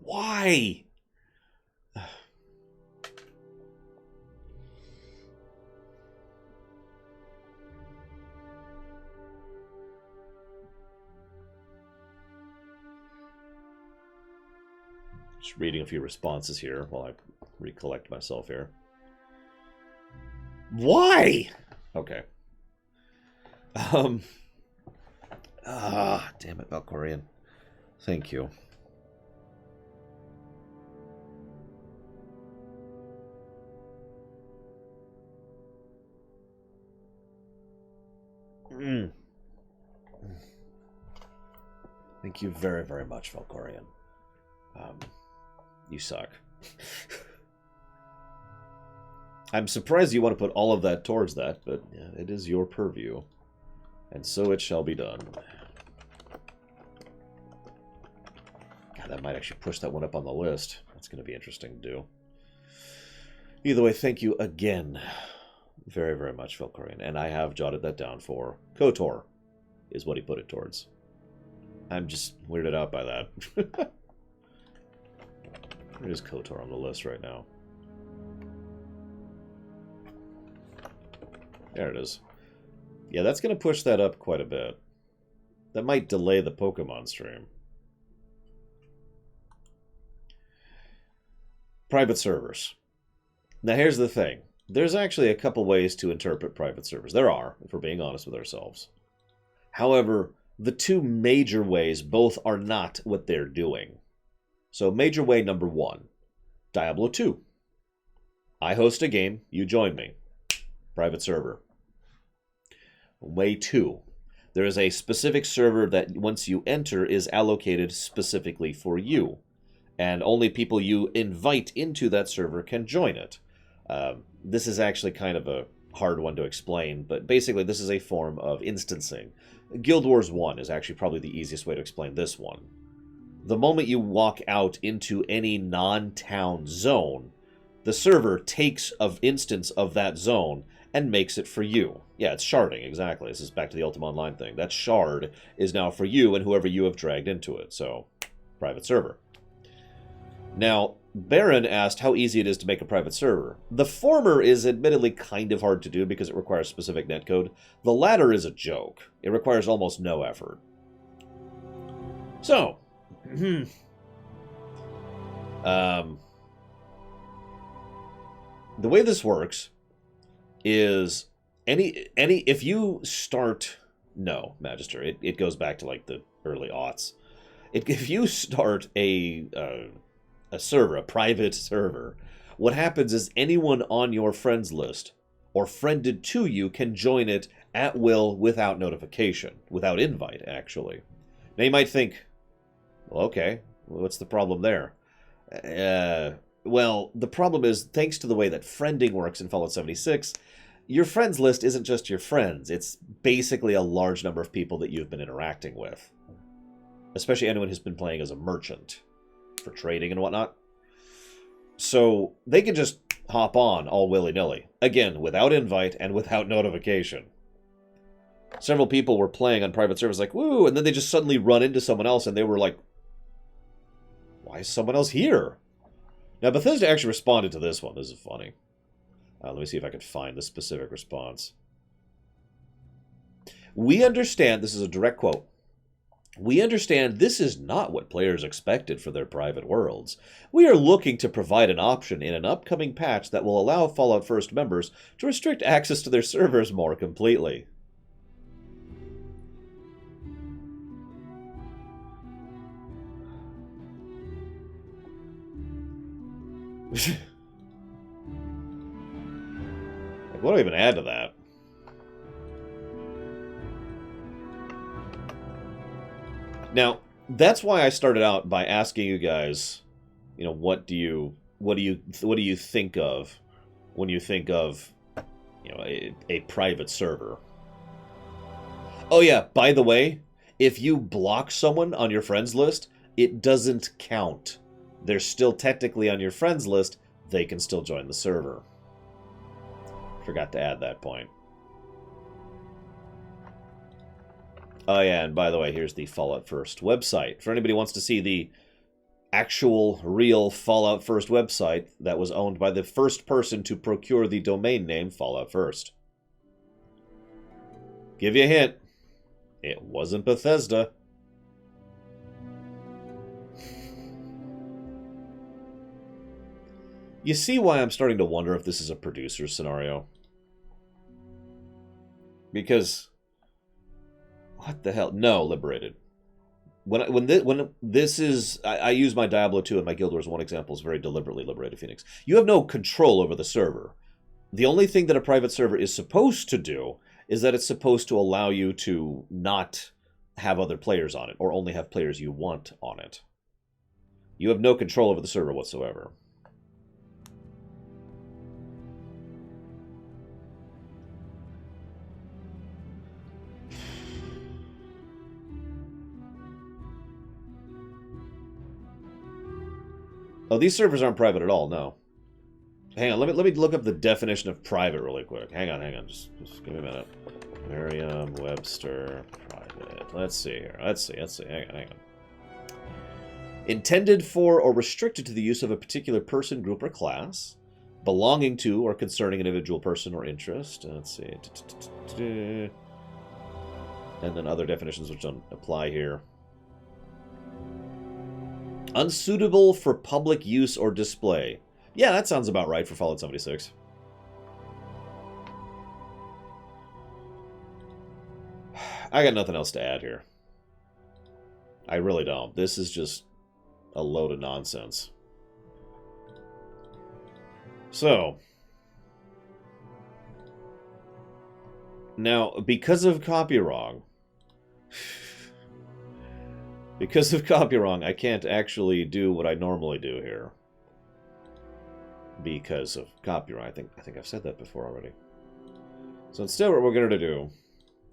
S1: Why? Just reading a few responses here while I recollect myself here. Why? Okay. Damn it, Valkorian. Thank you. Thank you very, very much, Valkorian. You suck. I'm surprised you want to put all of that towards that, but yeah, it is your purview. And so it shall be done. God, that might actually push that one up on the list. That's going to be interesting to do. Either way, thank you again very, very much, Valkorian. And I have jotted that down for KOTOR, is what he put it towards. I'm just weirded out by that. Where is KOTOR on the list right now? There it is. Yeah, that's going to push that up quite a bit. That might delay the Pokemon stream. Private servers. Now here's the thing. There's actually a couple ways to interpret private servers. There are, if we're being honest with ourselves. However, the two major ways both are not what they're doing. So major way number one, Diablo 2. I host a game, you join me. Private server. Way 2. There is a specific server that once you enter is allocated specifically for you. And only people you invite into that server can join it. This is actually kind of a hard one to explain, but basically this is a form of instancing. Guild Wars 1 is actually probably the easiest way to explain this one. The moment you walk out into any non-town zone, the server takes an instance of that zone and makes it for you. Yeah, it's sharding, exactly. This is back to the Ultima Online thing. That shard is now for you and whoever you have dragged into it. So, private server. Now, Baron asked how easy it is to make a private server. The former is admittedly kind of hard to do because it requires specific netcode. The latter is a joke. It requires almost no effort. So, the way this works is if you start Magister, it goes back to like the early aughts. If you start a server, a private server, what happens is anyone on your friends list or friended to you can join it at will without notification, without invite, actually. Now you might think, well, okay, what's the problem there? Well, the problem is, thanks to the way that friending works in Fallout 76, your friends list isn't just your friends. It's basically a large number of people that you've been interacting with. Especially anyone who's been playing as a merchant for trading and whatnot. So they can just hop on all willy-nilly. Again, without invite and without notification. Several people were playing on private servers like, woo, and then they just suddenly run into someone else and they were like, why is someone else here? Now, Bethesda actually responded to this one. This is funny. Let me see if I can find the specific response. We understand, this is a direct quote, we understand this is not what players expected for their private worlds. We are looking to provide an option in an upcoming patch that will allow Fallout First members to restrict access to their servers more completely. What do I even add to that? Now, that's why I started out by asking you guys, you know, what do you think of when you think of, you know, a private server? Oh yeah, by the way, if you block someone on your friends list, it doesn't count. They're still technically on your friends list. They can still join the server. Forgot to add that point. Oh yeah, and by the way, here's the Fallout First website. For anybody who wants to see the actual, real Fallout First website that was owned by the first person to procure the domain name Fallout First. Give you a hint. It wasn't Bethesda. You see why I'm starting to wonder if this is a producer scenario? Because... what the hell? No, Liberated. When this is... I use my Diablo 2 and my Guild Wars 1 examples very deliberately, Liberated Phoenix. You have no control over the server. The only thing that a private server is supposed to do is that it's supposed to allow you to not have other players on it, or only have players you want on it. You have no control over the server whatsoever. Oh, these servers aren't private at all, no. Hang on, let me look up the definition of private really quick. Hang on. Just give me a minute. Merriam-Webster private. Let's see here. Let's see. Hang on. Intended for or restricted to the use of a particular person, group, or class. Belonging to or concerning an individual person or interest. Let's see. And then other definitions which don't apply here. Unsuitable for public use or display. Yeah, that sounds about right for Fallout 76. I got nothing else to add here. I really don't. This is just a load of nonsense. So, now, because of copywrong, I can't actually do what I normally do here. Because of copyright. I think I've said that before already. So instead what we're going to do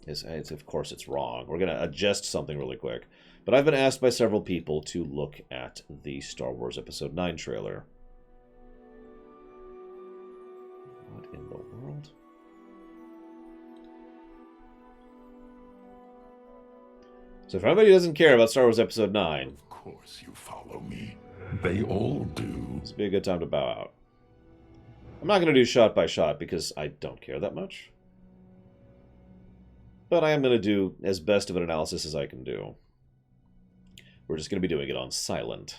S1: is, of course it's wrong, we're going to adjust something really quick. But I've been asked by several people to look at the Star Wars Episode 9 trailer. What in the world? So for anybody who doesn't care about Star Wars Episode 9...
S2: Of course you follow me. They all do.
S1: This would be a good time to bow out. I'm not going to do shot by shot because I don't care that much. But I am going to do as best of an analysis as I can do. We're just going to be doing it on silent.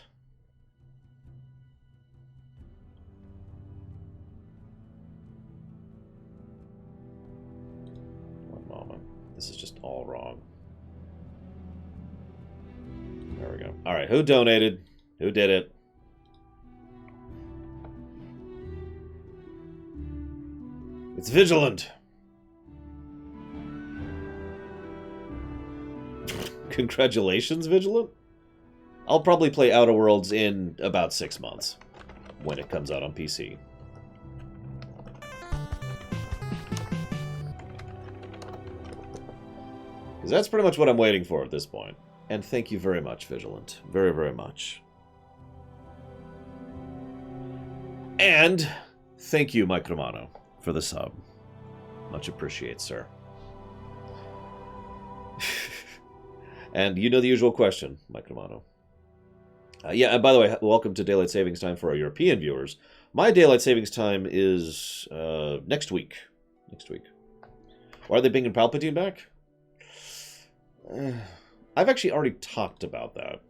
S1: One moment. This is just all wrong. There we go. Alright, who donated? Who did it? It's Vigilant. Congratulations, Vigilant. I'll probably play Outer Worlds in about 6 months when it comes out on PC. Because that's pretty much what I'm waiting for at this point. And thank you very much, Vigilant. Very, very much. And thank you, Mike Romano, for the sub. Much appreciated, sir. And you know the usual question, Mike Romano. Yeah, and by the way, welcome to Daylight Savings Time for our European viewers. My Daylight Savings Time is next week. Why are they bringing Palpatine back? I've actually already talked about that.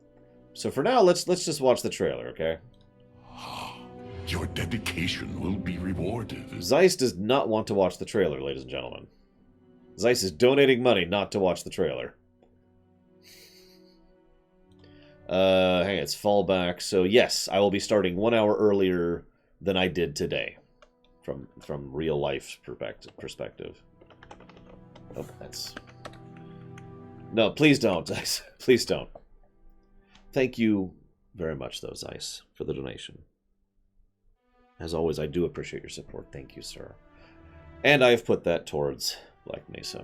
S1: So for now, let's just watch the trailer, okay?
S2: Your dedication will be rewarded.
S1: Zeiss does not want to watch the trailer, ladies and gentlemen. Zeiss is donating money not to watch the trailer. Hang on, it's fallback. So yes, I will be starting 1 hour earlier than I did today. From real life perspective. Oh, that's... No, please don't, Zeiss. Please don't. Thank you very much, though, Zeiss, for the donation. As always, I do appreciate your support. Thank you, sir. And I've put that towards Black Mesa.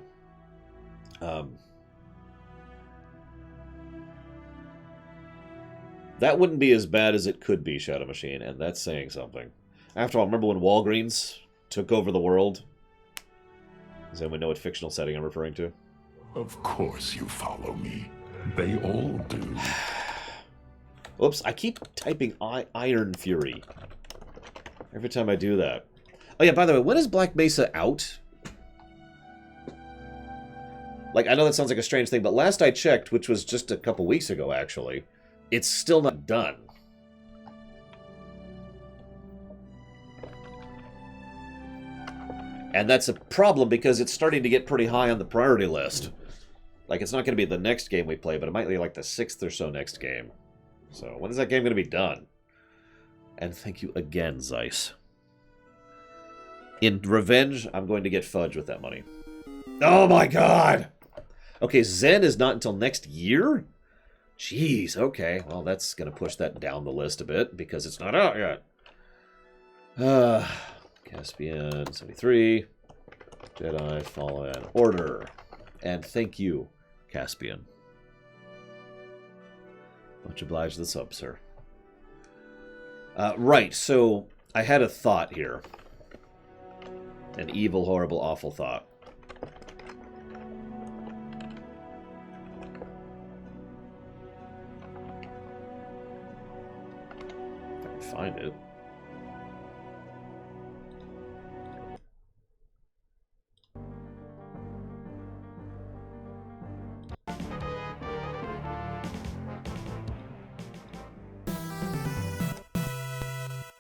S1: That wouldn't be as bad as it could be, Shadow Machine, and that's saying something. After all, remember when Walgreens took over the world? Does anyone know what fictional setting I'm referring to?
S2: Of course you follow me. They all do.
S1: Oops, I keep typing Iron Fury every time I do that. Oh yeah, by the way, when is Black Mesa out? Like, I know that sounds like a strange thing, but last I checked, which was just a couple weeks ago, actually, it's still not done. And that's a problem because it's starting to get pretty high on the priority list. Like, it's not going to be the next game we play, but it might be like the 6th or so next game. So, when is that game going to be done? And thank you again, Zeiss. In revenge, I'm going to get fudge with that money. Oh my god! Okay, Zen is not until next year? Jeez, okay. Well, that's going to push that down the list a bit, because it's not out yet. Caspian, 73. Jedi Fallen Order. And thank you, Caspian. Much obliged to the sub, sir. Right, so I had a thought here. An evil, horrible, awful thought. If I can find it.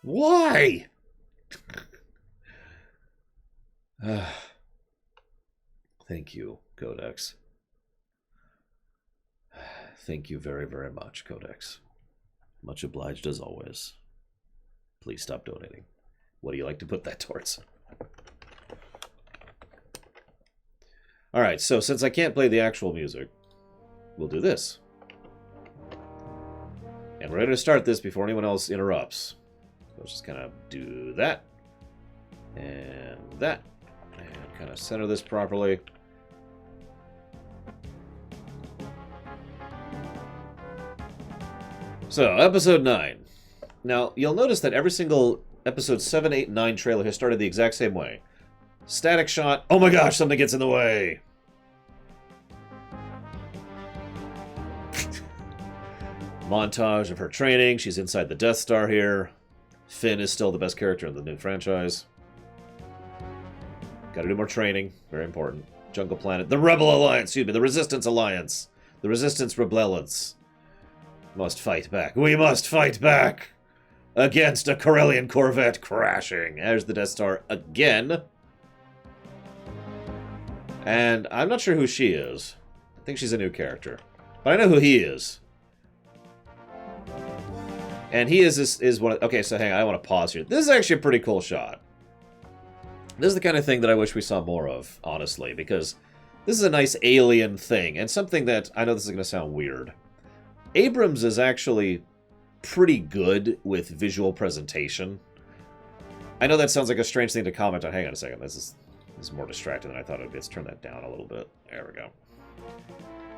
S1: Why? Thank you, Codex. Thank you very, very much, Codex. Much obliged as always. Please stop donating. What do you like to put that towards? Alright, so since I can't play the actual music, we'll do this. And we're ready to start this before anyone else interrupts. Let's just kind of do that. And that. And kind of center this properly. So, episode 9. Now, you'll notice that every single episode 7, 8, 9 trailer has started the exact same way. Static shot. Oh my gosh, something gets in the way. Montage of her training. She's inside the Death Star here. Finn is still the best character in the new franchise. Gotta do more training. Very important. Jungle Planet. The Rebel Alliance. Excuse me. The Resistance Alliance. The Resistance Rebellants. Must fight back. We must fight back! Against a Corellian Corvette crashing. There's the Death Star again. And I'm not sure who she is. I think she's a new character. But I know who he is. And he is one of... Okay, so hang on. I want to pause here. This is actually a pretty cool shot. This is the kind of thing that I wish we saw more of, honestly. Because this is a nice alien thing. And something that... I know this is going to sound weird. Abrams is actually pretty good with visual presentation. I know that sounds like a strange thing to comment on. Hang on a second. This is more distracting than I thought it would be. Let's turn that down a little bit. There we go.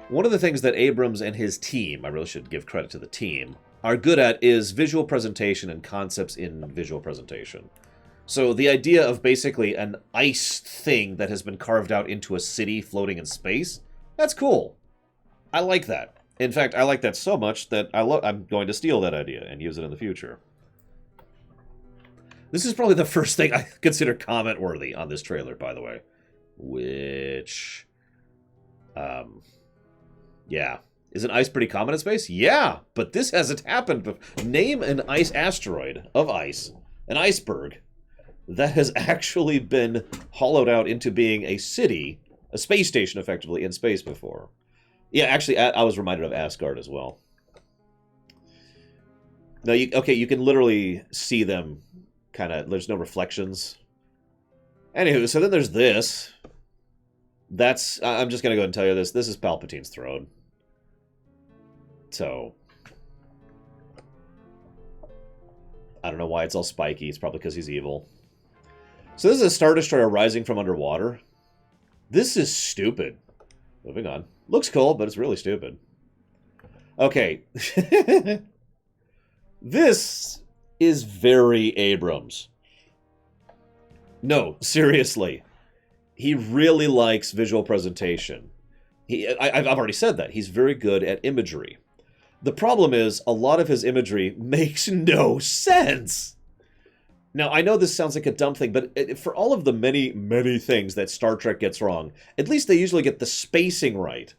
S1: One of the things that Abrams and his team, I really should give credit to the team, are good at is visual presentation and concepts in visual presentation. So the idea of basically an ice thing that has been carved out into a city floating in space, that's cool. I like that. In fact, I like that so much that I'm going to steal that idea and use it in the future. This is probably the first thing I consider comment-worthy on this trailer, by the way. Which... yeah. Is an ice pretty common in space? Yeah, but this hasn't happened before. Name an ice asteroid of ice, an iceberg, that has actually been hollowed out into being a city, a space station, effectively, in space before. Yeah, actually, I was reminded of Asgard as well. No, you can literally see them kind of... There's no reflections. Anywho, so then there's this. That's... I'm just going to go ahead and tell you this. This is Palpatine's throne. So... I don't know why it's all spiky. It's probably because he's evil. So this is a Star Destroyer rising from underwater. This is stupid. Moving on. Looks cool, but it's really stupid. Okay. This is very Abrams. No, seriously. He really likes visual presentation. I've already said that. He's very good at imagery. The problem is, a lot of his imagery makes no sense. Now, I know this sounds like a dumb thing, but for all of the many, many things that Star Trek gets wrong, at least they usually get the spacing right.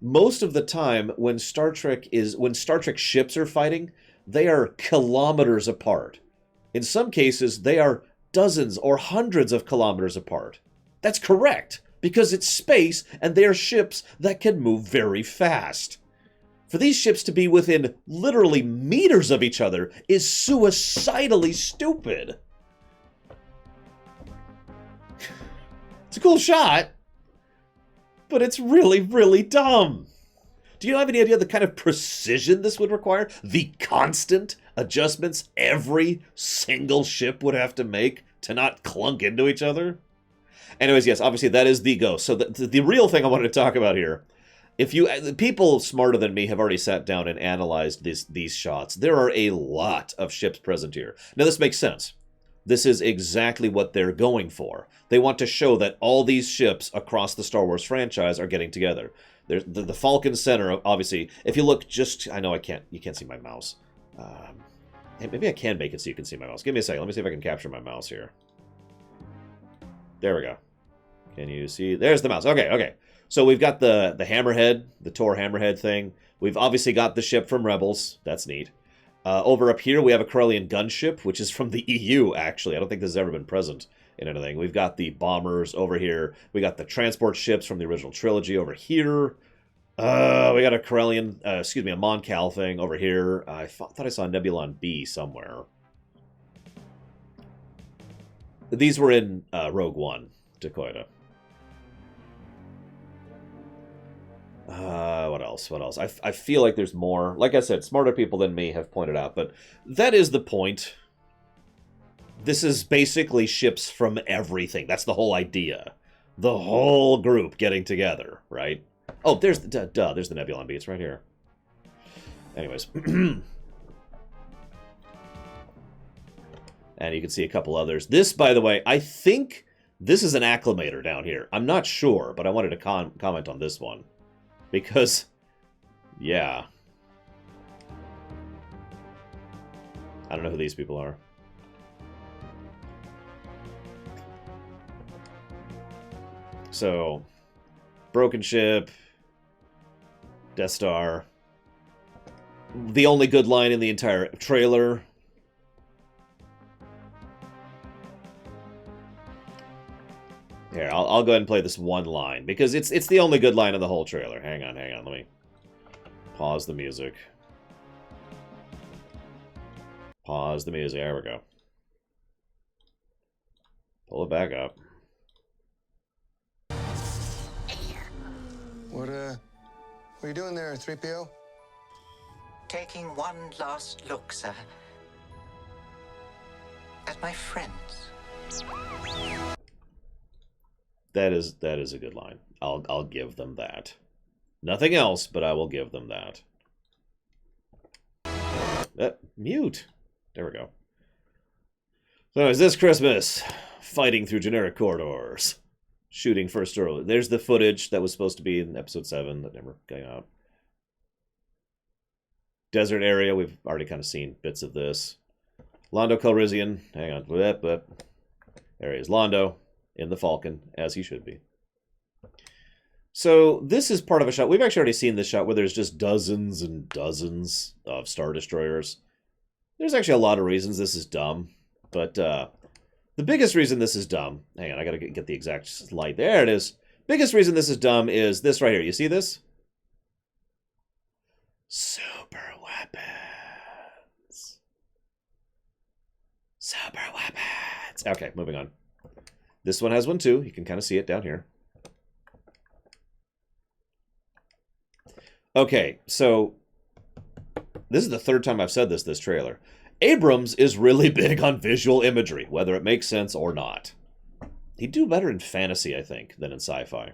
S1: Most of the time, when Star Trek ships are fighting, they are kilometers apart. In some cases, they are dozens or hundreds of kilometers apart. That's correct, because it's space and they are ships that can move very fast. For these ships to be within literally meters of each other is suicidally stupid. It's a cool shot, but it's really, really dumb. Do you have any idea the kind of precision this would require? The constant adjustments every single ship would have to make to not clunk into each other? Anyways, yes, obviously that is the ghost. So the real thing I wanted to talk about here, people smarter than me have already sat down and analyzed these shots. There are a lot of ships present here. Now this makes sense. This is exactly what they're going for. They want to show that all these ships across the Star Wars franchise are getting together. There's the Falcon Center, obviously. If you look just, I know you can't see my mouse. Hey, maybe I can make it so you can see my mouse. Give me a second. Let me see if I can capture my mouse here. There we go. Can you see? There's the mouse. Okay. So we've got the hammerhead, the Tor hammerhead thing. We've obviously got the ship from Rebels. That's neat. Over up here, we have a Corellian gunship, which is from the EU, actually. I don't think this has ever been present in anything. We've got the bombers over here. We got the transport ships from the original trilogy over here. We got a Corellian, a Mon Cal thing over here. I thought I saw Nebulon B somewhere. These were in Rogue One, Dakota. What else? I feel like there's more. Like I said, smarter people than me have pointed out, but that is the point. This is basically ships from everything. That's the whole idea. The whole group getting together, right? Oh, there's the Nebulon B. It's right here. Anyways. And you can see a couple others. This, by the way, I think this is an acclimator down here. I'm not sure, but I wanted to comment on this one. Because, yeah. I don't know who these people are. So, broken ship, Death Star. The only good line in the entire trailer. Here, I'll go ahead and play this one line, because it's the only good line of the whole trailer. Hang on. Let me pause the music. Pause the music. There we go. Pull it back up.
S3: What are you doing there, 3PO?
S4: Taking one last look, sir. At my friends.
S1: That is a good line. I'll give them that. Nothing else, but I will give them that. Mute. There we go. So is this Christmas? Fighting through generic corridors. Shooting first early. There's the footage that was supposed to be in episode 7 that never came out. Desert area, we've already kind of seen bits of this. Londo Calrissian. Hang on. There he is. Londo. In the Falcon, as he should be. So this is part of a shot. We've actually already seen this shot where there's just dozens and dozens of Star Destroyers. There's actually a lot of reasons this is dumb. But the biggest reason this is dumb... Hang on, I gotta get the exact slide. There it is. Biggest reason this is dumb is this right here. You see this? Super weapons. Super weapons. Okay, moving on. This one has one too. You can kind of see it down here. Okay, so this is the third time I've said this trailer. Abrams is really big on visual imagery, whether it makes sense or not. He'd do better in fantasy, I think, than in sci-fi.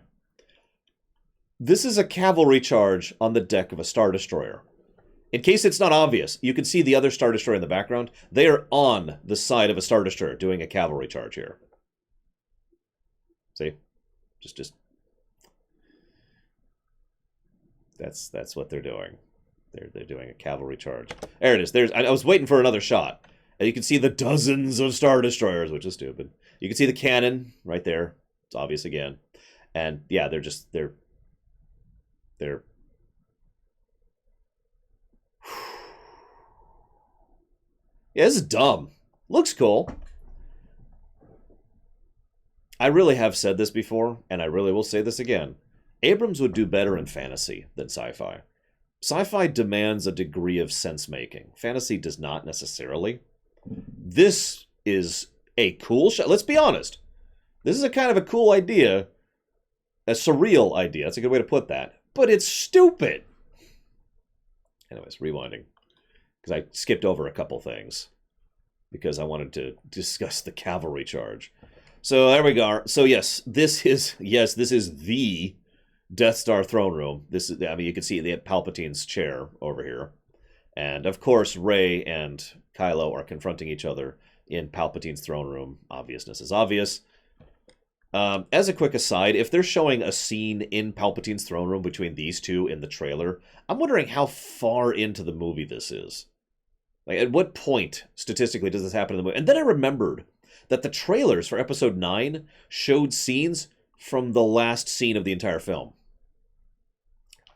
S1: This is a cavalry charge on the deck of a Star Destroyer. In case it's not obvious, you can see the other Star Destroyer in the background. They are on the side of a Star Destroyer doing a cavalry charge here. See? Just that's what they're doing. They're doing a cavalry charge. There it is. I was waiting for another shot. And you can see the dozens of Star Destroyers, which is stupid. You can see the cannon right there. It's obvious again. And yeah, they're yeah, this is dumb. Looks cool. I really have said this before, and I really will say this again. Abrams would do better in fantasy than sci-fi. Sci-fi demands a degree of sense-making. Fantasy does not necessarily. This is a cool shot. Let's be honest. This is a kind of a cool idea. A surreal idea. That's a good way to put that. But it's stupid. Anyways, rewinding. Because I skipped over a couple things. Because I wanted to discuss the cavalry charge. So there we go. So yes, this is the Death Star throne room. This is, I mean, you can see the Palpatine's chair over here. And of course, Rey and Kylo are confronting each other in Palpatine's throne room. Obviousness is obvious. As a quick aside, if they're showing a scene in Palpatine's throne room between these two in the trailer, I'm wondering how far into the movie this is. Like, at what point, statistically, does this happen in the movie? And then I remembered that the trailers for Episode 9 showed scenes from the last scene of the entire film.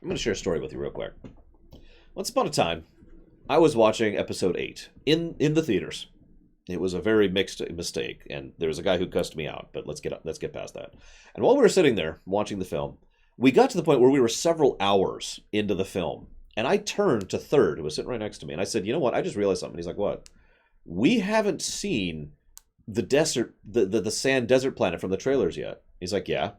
S1: I'm going to share a story with you real quick. Once upon a time, I was watching Episode 8 in the theaters. It was a very mixed mistake, and there was a guy who cussed me out, but let's get past that. And while we were sitting there watching the film, we got to the point where we were several hours into the film, and I turned to Third, who was sitting right next to me, and I said, you know what, I just realized something. He's like, what? We haven't seen the desert, the sand desert planet from the trailers yet. He's like, yeah.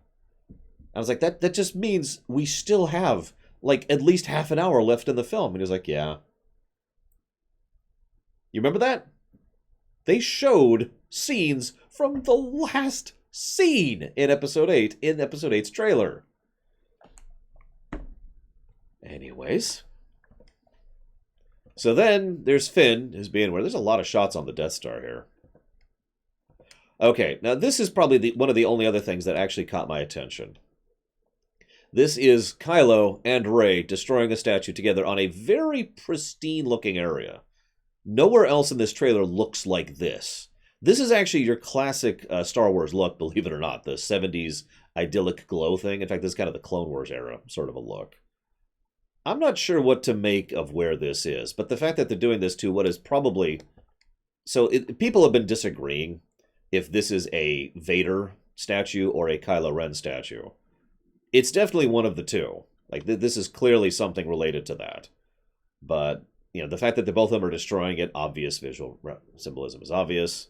S1: I was like, that just means we still have, like, at least half an hour left in the film. And he was like, yeah. You remember that? They showed scenes from the last scene in Episode 8, in Episode 8's trailer. Anyways. So then, there's Finn, who's being where there's a lot of shots on the Death Star here. Okay, now this is probably one of the only other things that actually caught my attention. This is Kylo and Rey destroying a statue together on a very pristine-looking area. Nowhere else in this trailer looks like this. This is actually your classic Star Wars look, believe it or not. The 70s idyllic glow thing. In fact, this is kind of the Clone Wars era sort of a look. I'm not sure what to make of where this is, but the fact that they're doing this to what is probably... So people have been disagreeing if this is a Vader statue or a Kylo Ren statue. It's definitely one of the two. Like, this is clearly something related to that. But, you know, the fact that both of them are destroying it, obvious visual symbolism is obvious.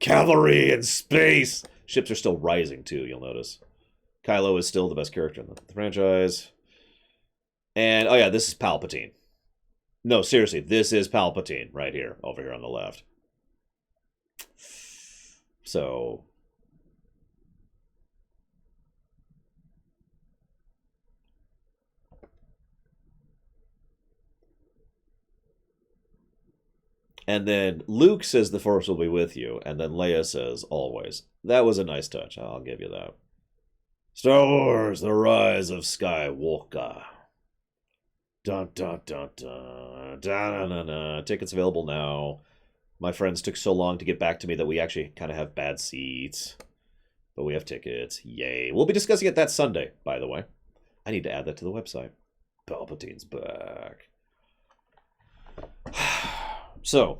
S1: Cavalry in space! Ships are still rising, too, you'll notice. Kylo is still the best character in the franchise. And, oh yeah, this is Palpatine. No, seriously, this is Palpatine right here, over here on the left. So... And then Luke says the Force will be with you, and then Leia says, always. That was a nice touch, I'll give you that. Star Wars, The Rise of Skywalker. Dun dun dun dun. Dun, dun, dun. Tickets available now. My friends took so long to get back to me that we actually kind of have bad seats. But we have tickets. Yay. We'll be discussing it that Sunday, by the way. I need to add that to the website. Palpatine's back. So.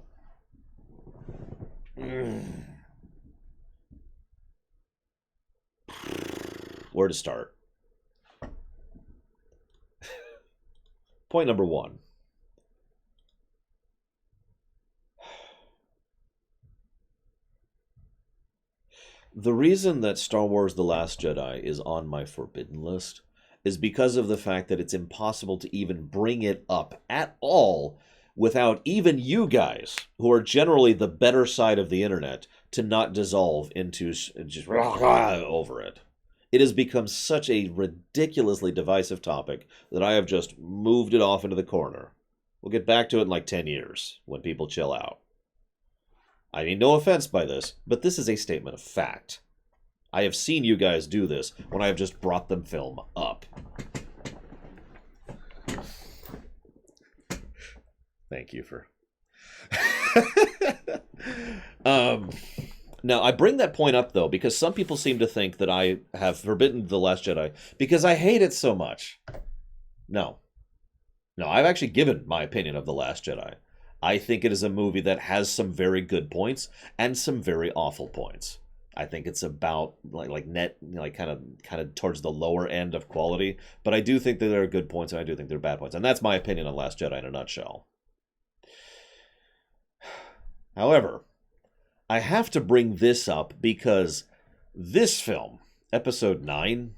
S1: Where to start? Point number one. The reason that Star Wars The Last Jedi is on my forbidden list is because of the fact that it's impossible to even bring it up at all without even you guys, who are generally the better side of the internet, to not dissolve into just over it. It has become such a ridiculously divisive topic that I have just moved it off into the corner. We'll get back to it in like 10 years, when people chill out. I mean, no offense by this, but this is a statement of fact. I have seen you guys do this when I have just brought them film up. Thank you for... Now, I bring that point up, though, because some people seem to think that I have forbidden The Last Jedi because I hate it so much. No. No, I've actually given my opinion of The Last Jedi. I think it is a movie that has some very good points and some very awful points. I think it's about kind of towards the lower end of quality, but I do think that there are good points and I do think there are bad points, and that's my opinion on Last Jedi in a nutshell. However, I have to bring this up because this film, Episode 9,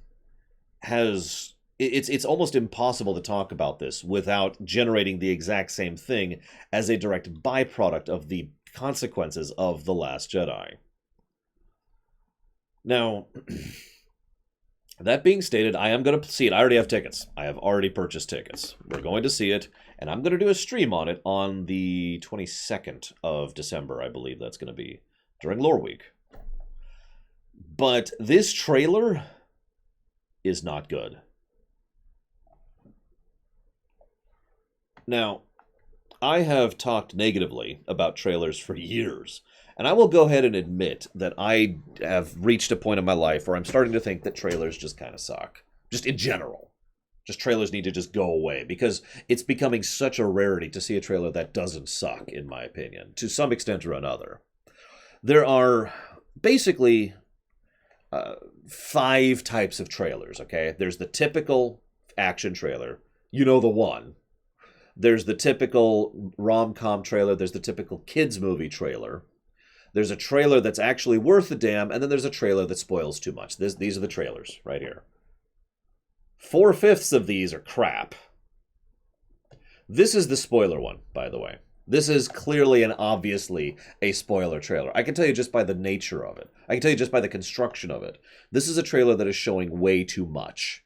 S1: has... It's almost impossible to talk about this without generating the exact same thing as a direct byproduct of the consequences of The Last Jedi. Now, that being stated, I am going to see it. I already have tickets. I have already purchased tickets. We're going to see it, and I'm going to do a stream on it on the 22nd of December, I believe that's going to be, during Loreweek. But this trailer is not good. Now, I have talked negatively about trailers for years, and I will go ahead and admit that I have reached a point in my life where I'm starting to think that trailers just kind of suck. Just in general. Just trailers need to just go away, because it's becoming such a rarity to see a trailer that doesn't suck, in my opinion, to some extent or another. There are basically 5 types of trailers, okay? There's the typical action trailer. You know the one. There's the typical rom-com trailer. There's the typical kids movie trailer. There's a trailer that's actually worth a damn, and then there's a trailer that spoils too much. These are the trailers right here. 4/5 of these are crap. This is the spoiler one, by the way. This is clearly and obviously a spoiler trailer. I can tell you just by the nature of it. I can tell you just by the construction of it. This is a trailer that is showing way too much.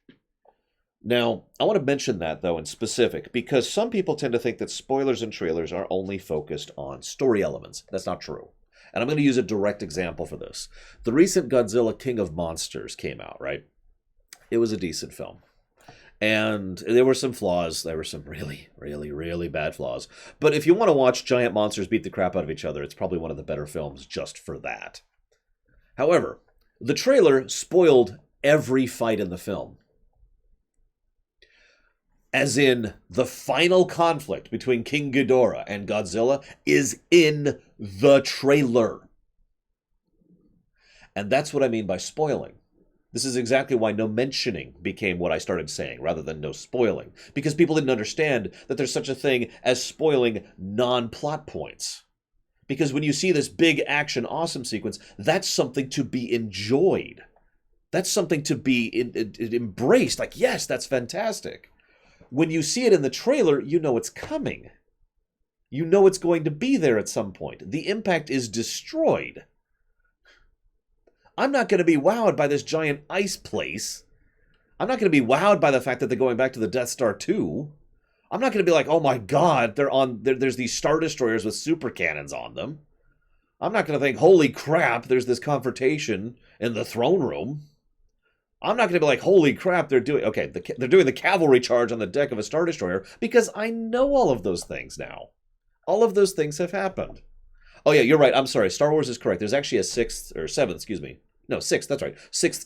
S1: Now, I want to mention that, though, in specific, because some people tend to think that spoilers and trailers are only focused on story elements. That's not true. And I'm going to use a direct example for this. The recent Godzilla King of Monsters came out, right? It was a decent film. And there were some flaws. There were some really, really, really bad flaws. But if you want to watch giant monsters beat the crap out of each other, it's probably one of the better films just for that. However, the trailer spoiled every fight in the film. As in, the final conflict between King Ghidorah and Godzilla is in the trailer. And that's what I mean by spoiling. This is exactly why no mentioning became what I started saying, rather than no spoiling. Because people didn't understand that there's such a thing as spoiling non-plot points. Because when you see this big action awesome sequence, that's something to be enjoyed. That's something to be embraced. Like, yes, that's fantastic. When you see it in the trailer, you know it's coming. You know it's going to be there at some point. The impact is destroyed. I'm not going to be wowed by this giant ice place. I'm not going to be wowed by the fact that they're going back to the Death Star 2. I'm not going to be like, oh my god, there's these Star Destroyers with super cannons on them. I'm not going to think, holy crap, there's this confrontation in the throne room. I'm not going to be like, holy crap, they're doing the cavalry charge on the deck of a Star Destroyer, because I know all of those things now. All of those things have happened. Oh yeah, you're right, I'm sorry, Star Wars is correct. There's actually a sixth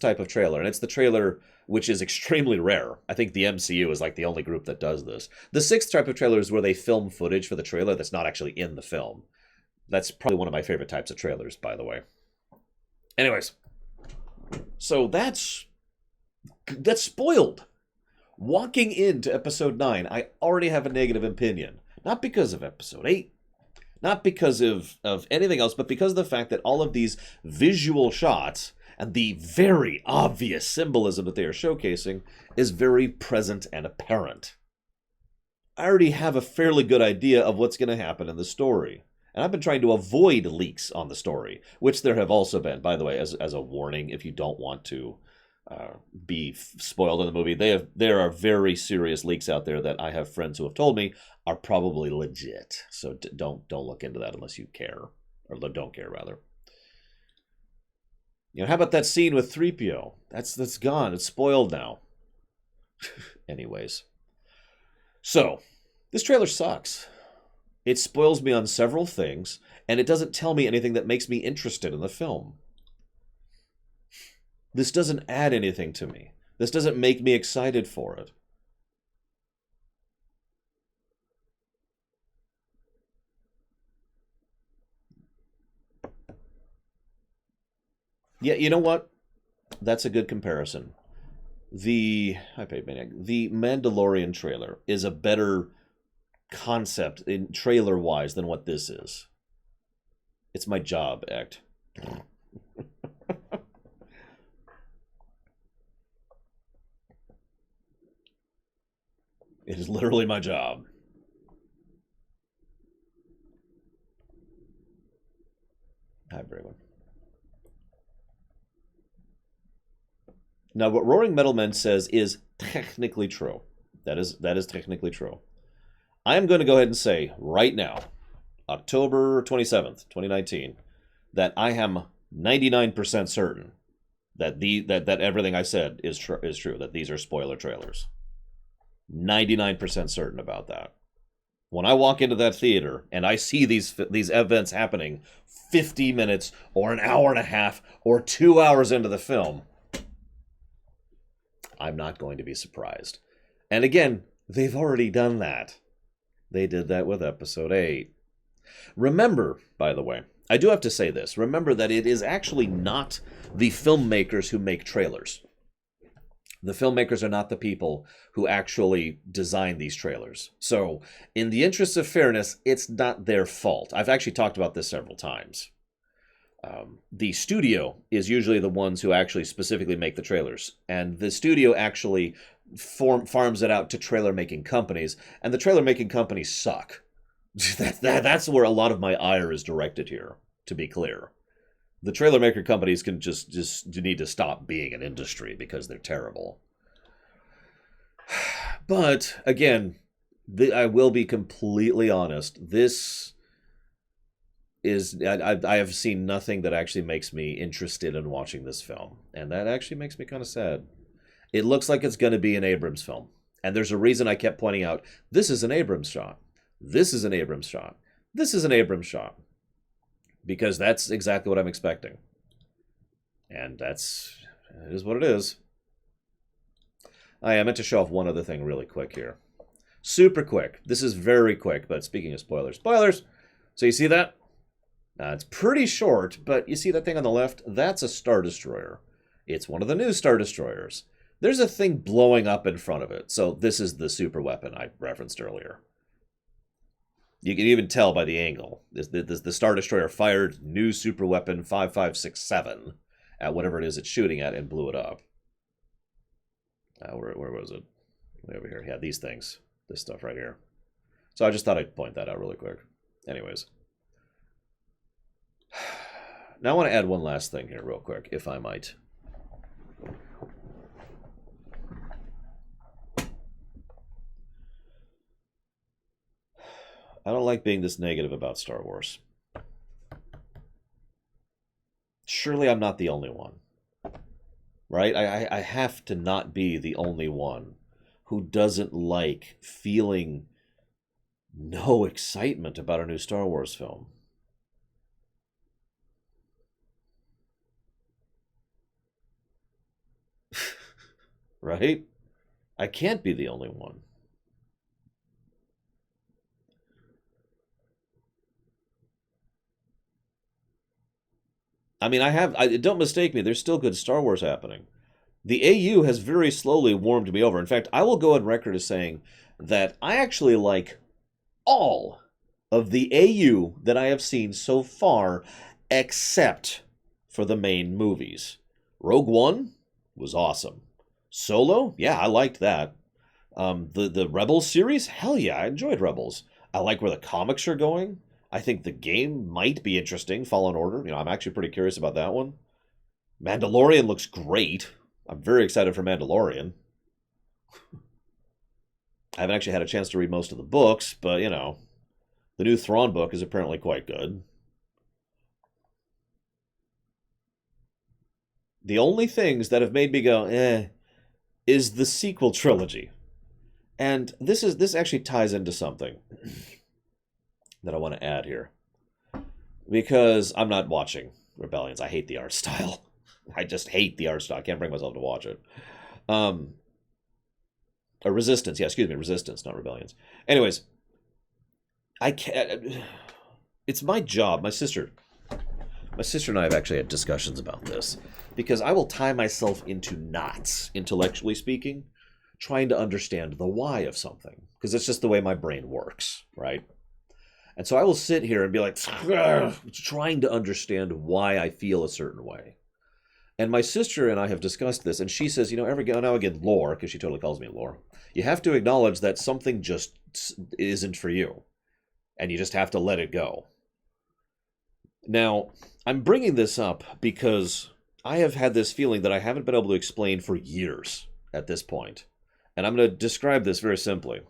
S1: type of trailer, and it's the trailer which is extremely rare. I think the MCU is like the only group that does this. The 6th type of trailer is where they film footage for the trailer that's not actually in the film. That's probably one of my favorite types of trailers, by the way. Anyways, so that's spoiled. Walking into episode 9, I already have a negative opinion. Not because of episode 8, not because of anything else, but because of the fact that all of these visual shots and the very obvious symbolism that they are showcasing is very present and apparent. I already have a fairly good idea of what's going to happen in the story. And I've been trying to avoid leaks on the story, which there have also been, by the way, as a warning, if you don't want to be spoiled in the movie. There are very serious leaks out there that I have friends who have told me are probably legit. So don't look into that unless you care, or don't care rather. You know, how about that scene with 3PO? That's gone. It's spoiled now. Anyways, so this trailer sucks. It spoils me on several things, and it doesn't tell me anything that makes me interested in the film. This doesn't add anything to me. This doesn't make me excited for it. Yeah, you know what? That's a good comparison. The Mandalorian trailer is a better concept in trailer wise than what this is. It's my job, act. It is literally my job. Hi, Braylon. Now, what Roaring Metalman says is technically true. That is technically true. I am going to go ahead and say right now, October 27th, 2019, that I am 99% certain that that everything I said is true, that these are spoiler trailers. 99% certain about that. When I walk into that theater and I see these events happening 50 minutes or an hour and a half or 2 hours into the film, I'm not going to be surprised. And again, they've already done that. They did that with episode 8. Remember, by the way, I do have to say this. Remember that it is actually not the filmmakers who make trailers. The filmmakers are not the people who actually design these trailers. So, in the interest of fairness, it's not their fault. I've actually talked about this several times. The studio is usually the ones who actually specifically make the trailers. And the studio actually farms it out to trailer-making companies. And the trailer-making companies suck. That's where a lot of my ire is directed here, to be clear. The trailer maker companies can just need to stop being an industry because they're terrible. But, again, I will be completely honest. This is... I have seen nothing that actually makes me interested in watching this film. And that actually makes me kind of sad. It looks like it's going to be an Abrams film. And there's a reason I kept pointing out, this is an Abrams shot. This is an Abrams shot. This is an Abrams shot. Because that's exactly what I'm expecting. And it is what it is. I meant to show off one other thing really quick here. Super quick. This is very quick, but speaking of spoilers. Spoilers! So you see that? It's pretty short, but you see that thing on the left? That's a Star Destroyer. It's one of the new Star Destroyers. There's a thing blowing up in front of it. So this is the super weapon I referenced earlier. You can even tell by the angle. The Star Destroyer fired new super weapon 5567 at whatever it is it's shooting at and blew it up. Where was it? Way over here. Yeah, these things. This stuff right here. So I just thought I'd point that out really quick. Anyways. Now I want to add one last thing here real quick, if I might. I don't like being this negative about Star Wars. Surely I'm not the only one. Right? I have to not be the only one who doesn't like feeling no excitement about a new Star Wars film. Right? I can't be the only one. I mean, don't mistake me, there's still good Star Wars happening. The AU has very slowly warmed me over. In fact, I will go on record as saying that I actually like all of the AU that I have seen so far, except for the main movies. Rogue One was awesome. Solo, yeah, I liked that. The Rebels series, hell yeah, I enjoyed Rebels. I like where the comics are going. I think the game might be interesting, Fallen Order. I'm actually pretty curious about that one. Mandalorian looks great. I'm very excited for Mandalorian. I haven't actually had a chance to read most of the books, but, the new Thrawn book is apparently quite good. The only things that have made me go, is the sequel trilogy. And this actually ties into something. that I want to add here. Because I'm not watching Rebellions. I hate the art style. I just hate the art style. I can't bring myself to watch it. Or Resistance. Yeah, excuse me. Resistance, not Rebellions. Anyways, I can't... It's my job. My sister and I have actually had discussions about this. Because I will tie myself into knots, intellectually speaking, trying to understand the why of something. Because it's just the way my brain works, right? And so I will sit here and be like, trying to understand why I feel a certain way. And my sister and I have discussed this, and she says, every now and again, Lore, because she totally calls me Lore, you have to acknowledge that something just isn't for you. And you just have to let it go. Now, I'm bringing this up because I have had this feeling that I haven't been able to explain for years at this point. And I'm going to describe this very simply.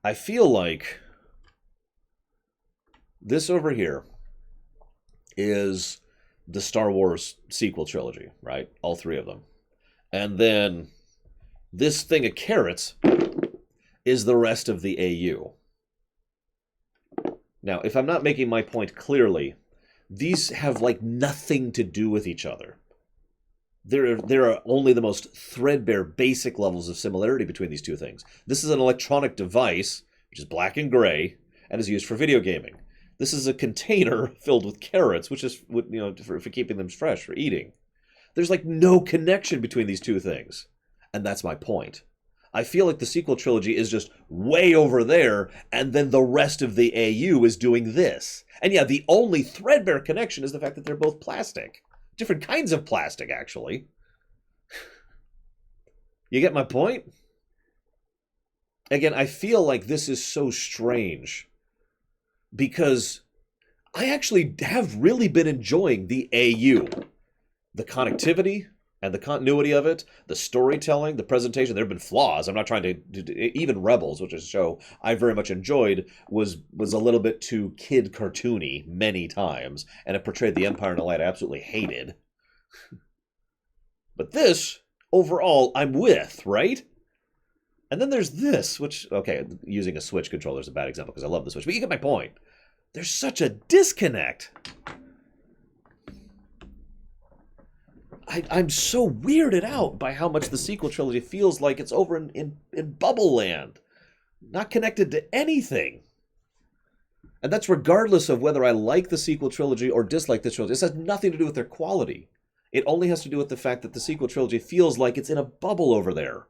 S1: I feel like this over here is the Star Wars sequel trilogy, right? All three of them. And then this thing of carrots is the rest of the AU. Now, if I'm not making my point clearly, these have like nothing to do with each other. There are only the most threadbare basic levels of similarity between these two things. This is an electronic device, which is black and gray, and is used for video gaming. This is a container filled with carrots, which is for keeping them fresh, for eating. There's like no connection between these two things. And that's my point. I feel like the sequel trilogy is just way over there, and then the rest of the AU is doing this. And yeah, the only threadbare connection is the fact that they're both plastic. Different kinds of plastic, actually. You get my point? Again, I feel like this is so strange. Because I actually have really been enjoying the AU. The connectivity and the continuity of it, the storytelling, the presentation. There have been flaws. I'm not trying to even Rebels, which is a show I very much enjoyed, was a little bit too kid cartoony many times, and it portrayed the Empire in a light I absolutely hated. But this, overall, I'm with, right? And then there's this, which, okay, using a Switch controller is a bad example because I love the Switch, but you get my point. There's such a disconnect. I'm so weirded out by how much the sequel trilogy feels like it's over in Bubble Land. Not connected to anything. And that's regardless of whether I like the sequel trilogy or dislike the trilogy. This has nothing to do with their quality. It only has to do with the fact that the sequel trilogy feels like it's in a bubble over there.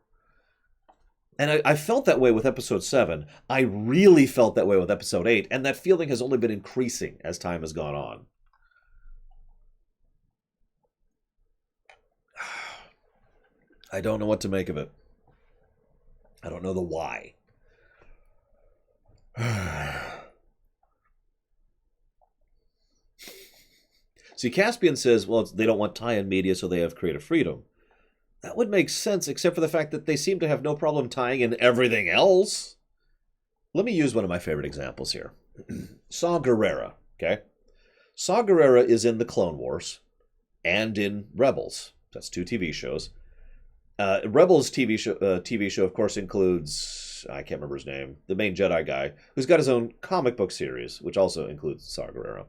S1: And I felt that way with Episode 7. I really felt that way with Episode 8. And that feeling has only been increasing as time has gone on. I don't know what to make of it. I don't know the why. See, Caspian says, well, they don't want tie-in media, so they have creative freedom. That would make sense, except for the fact that they seem to have no problem tying in everything else. Let me use one of my favorite examples here. Saw Gerrera, okay? Saw Gerrera is in the Clone Wars and in Rebels. That's 2 TV shows. Rebels TV show, of course, includes, I can't remember his name, the main Jedi guy, who's got his own comic book series, which also includes Saw Gerrera.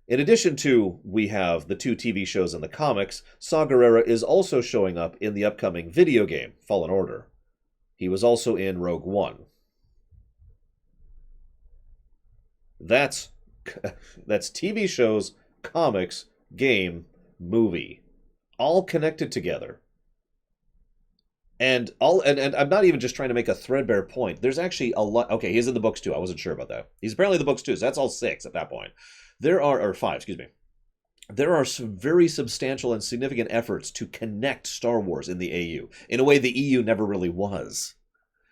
S1: In addition to, we have the 2 TV shows and the comics, Saw Gerrera is also showing up in the upcoming video game, Fallen Order. He was also in Rogue One. That's TV shows, comics, game, movie. All connected together. And I'm not even just trying to make a threadbare point. There's actually a lot. Okay, he's in the books too. I wasn't sure about that. He's apparently in the books too. So that's all 6 at that point. Or 5, excuse me. There are some very substantial and significant efforts to connect Star Wars in the AU in a way the EU never really was.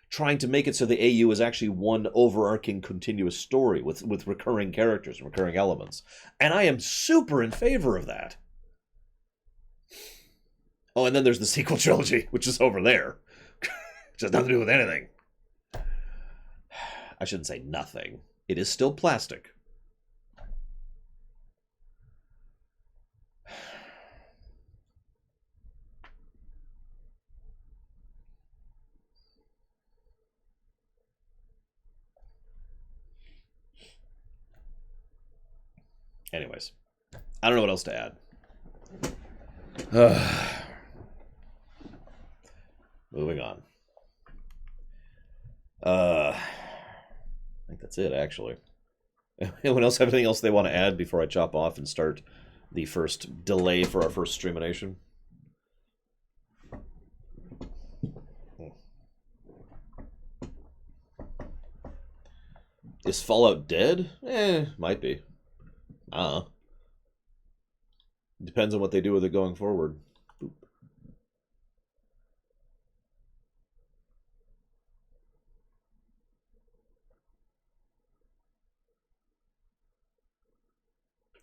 S1: Trying to make it so the AU is actually one overarching continuous story with recurring characters and recurring elements. And I am super in favor of that. Oh, and then there's the sequel trilogy, which is over there. Which has nothing to do with anything. I shouldn't say nothing. It is still plastic. Anyways, I don't know what else to add. Moving on. I think that's it, actually. Anyone else have anything else they want to add before I chop off and start the first delay for our first streamination? Is Fallout dead? Might be. Depends on what they do with it going forward. Boop.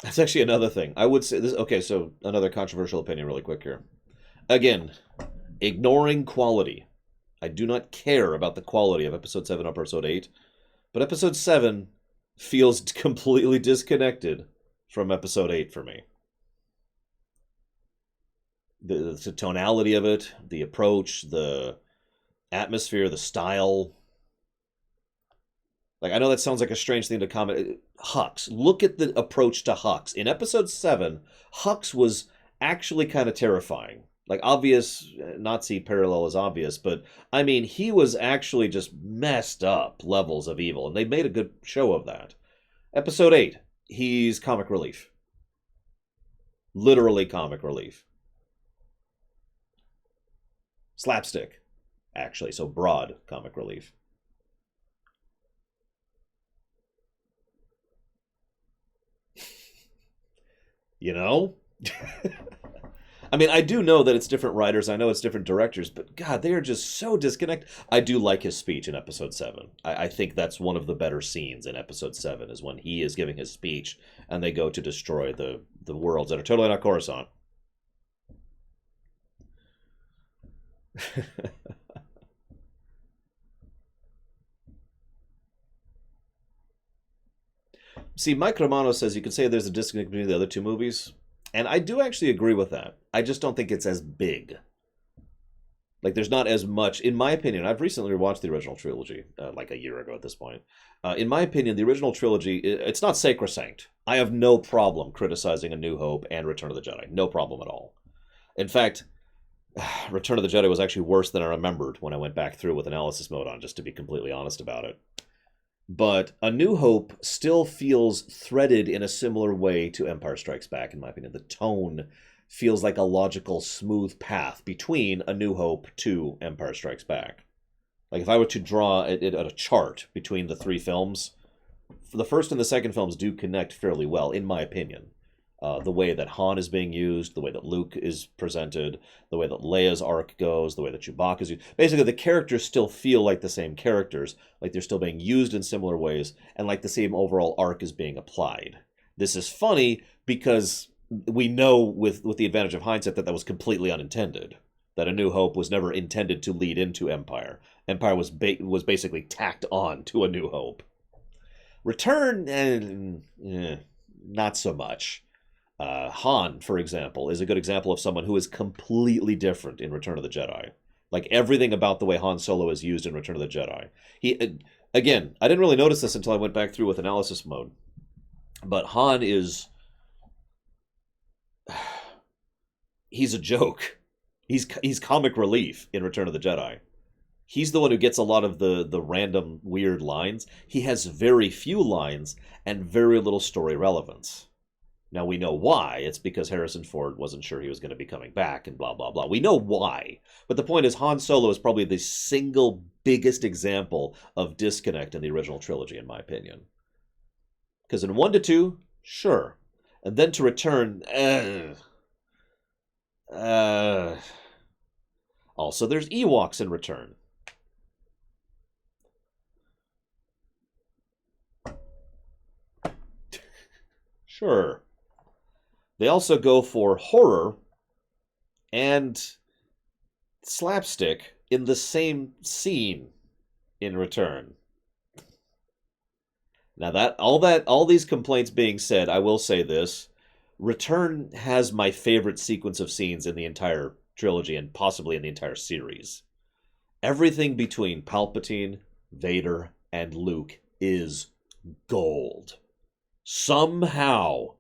S1: That's actually another thing. I would say this. Okay, so another controversial opinion really quick here. Again, ignoring quality. I do not care about the quality of episode 7 or episode 8, but episode 7 feels completely disconnected from episode 8 for me. The tonality of it, the approach, the atmosphere, the style. Like, I know that sounds like a strange thing to comment. Hux. Look at the approach to Hux. In episode 7, Hux was actually kind of terrifying. Like, obvious Nazi parallel is obvious, but, I mean, he was actually just messed up levels of evil, and they made a good show of that. Episode 8, he's comic relief. Literally comic relief. Slapstick, actually, so broad comic relief. You know? I mean, I do know that it's different writers. I know it's different directors, but God, they are just so disconnected. I do like his speech in episode 7. I think that's one of the better scenes in episode 7 is when he is giving his speech and they go to destroy the worlds that are totally not Coruscant. See, Mike Romano says you could say there's a disconnect between the other two movies, and I do actually agree with that. I just don't think it's as big. Like, there's not as much, in my opinion. I've recently watched the original trilogy, like a year ago at this point. In my opinion, the original trilogy, it's not sacrosanct. I have no problem criticizing A New Hope and Return of the Jedi. No problem at all. In fact, Return of the Jedi was actually worse than I remembered when I went back through with analysis mode on, just to be completely honest about it. But A New Hope still feels threaded in a similar way to Empire Strikes Back, in my opinion. The tone feels like a logical, smooth path between A New Hope to Empire Strikes Back. Like, if I were to draw a chart between the three films, the first and the second films do connect fairly well, in my opinion. The way that Han is being used, the way that Luke is presented, the way that Leia's arc goes, the way that Chewbacca's used. Basically, the characters still feel like the same characters, like they're still being used in similar ways, and like the same overall arc is being applied. This is funny because we know with the advantage of hindsight that was completely unintended. That A New Hope was never intended to lead into Empire. Empire was basically tacked on to A New Hope. Return, not so much. Han, for example, is a good example of someone who is completely different in Return of the Jedi. Like, everything about the way Han Solo is used in Return of the Jedi. Again, I didn't really notice this until I went back through with analysis mode. But Han is... he's a joke. He's comic relief in Return of the Jedi. He's the one who gets a lot of the random, weird lines. He has very few lines and very little story relevance. Now, we know why. It's because Harrison Ford wasn't sure he was going to be coming back and blah, blah, blah. We know why. But the point is, Han Solo is probably the single biggest example of disconnect in the original trilogy, in my opinion. Because in 1 to 2, sure. And then to Return, Also, there's Ewoks in Return. Sure. They also go for horror and slapstick in the same scene in Return. Now all these complaints being said, I will say this. Return has my favorite sequence of scenes in the entire trilogy and possibly in the entire series. Everything between Palpatine, Vader, and Luke is gold. Somehow,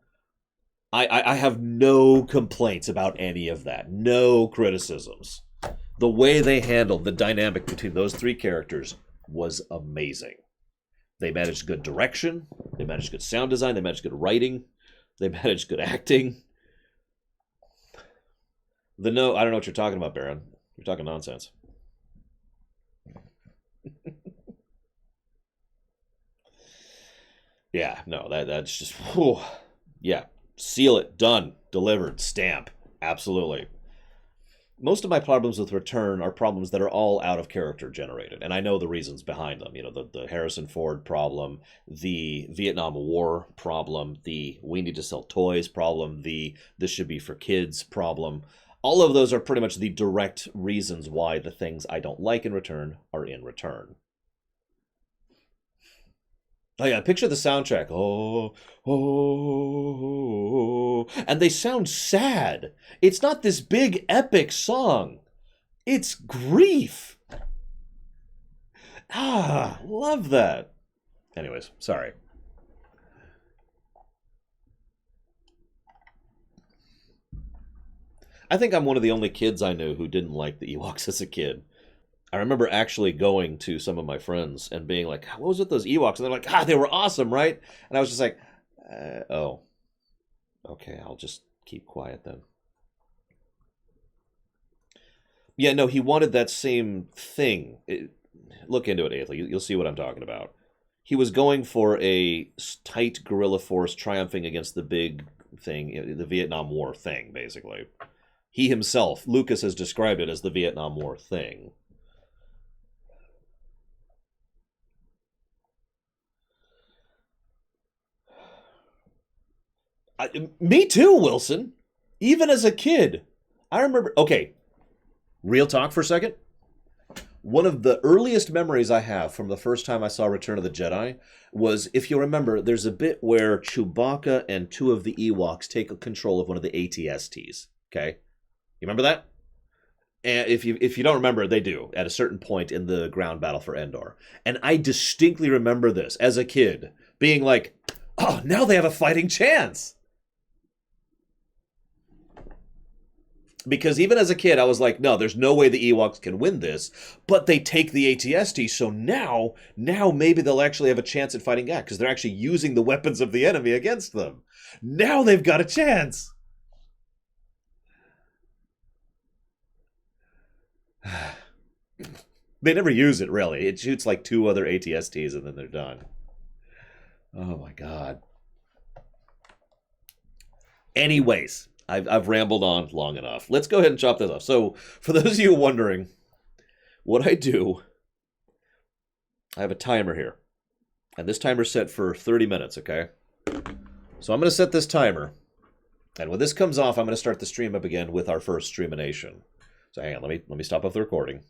S1: I have no complaints about any of that. No criticisms. The way they handled the dynamic between those three characters was amazing. They managed good direction. They managed good sound design. They managed good writing. They managed good acting. I don't know what you're talking about, Baron. You're talking nonsense. Yeah, no, that's just, whew. Yeah, seal it, done, delivered, stamp, absolutely. Most of my problems with Return are problems that are all out of character generated, and I know the reasons behind them. You know, the Harrison Ford problem, the Vietnam War problem, the we need to sell toys problem, the this should be for kids problem. All of those are pretty much the direct reasons why the things I don't like in Return are in Return. Oh yeah, picture the soundtrack. Oh, oh, and they sound sad. It's not this big epic song. It's grief. Ah, love that. Anyways, sorry. I think I'm one of the only kids I knew who didn't like the Ewoks as a kid. I remember actually going to some of my friends and being like, what was with those Ewoks? And they're like, they were awesome, right? And I was just like, oh, okay, I'll just keep quiet then. Yeah, no, he wanted that same thing. Look into it, Aether. You'll see what I'm talking about. He was going for a tight guerrilla force triumphing against the big thing, the Vietnam War thing, basically. He himself, Lucas, has described it as the Vietnam War thing. Me too, Wilson. Even as a kid. I remember... Okay, real talk for a second. One of the earliest memories I have from the first time I saw Return of the Jedi was, if you remember, there's a bit where Chewbacca and two of the Ewoks take control of one of the AT-STs. Okay? You remember that? And if you don't remember, they do, at a certain point in the ground battle for Endor. And I distinctly remember this, as a kid, being like, oh, now they have a fighting chance! Because even as a kid, I was like, no, there's no way the Ewoks can win this. But they take the AT-ST, so now maybe they'll actually have a chance at fighting back, because they're actually using the weapons of the enemy against them. Now they've got a chance! They never use it, really. It shoots like 2 other AT-STs and then they're done. Oh my god. Anyways, I've rambled on long enough. Let's go ahead and chop this off. So, for those of you wondering, what I do, I have a timer here. And this timer's set for 30 minutes, okay? So I'm going to set this timer. And when this comes off, I'm going to start the stream up again with our first streamination. So hang on, let me stop off the recording.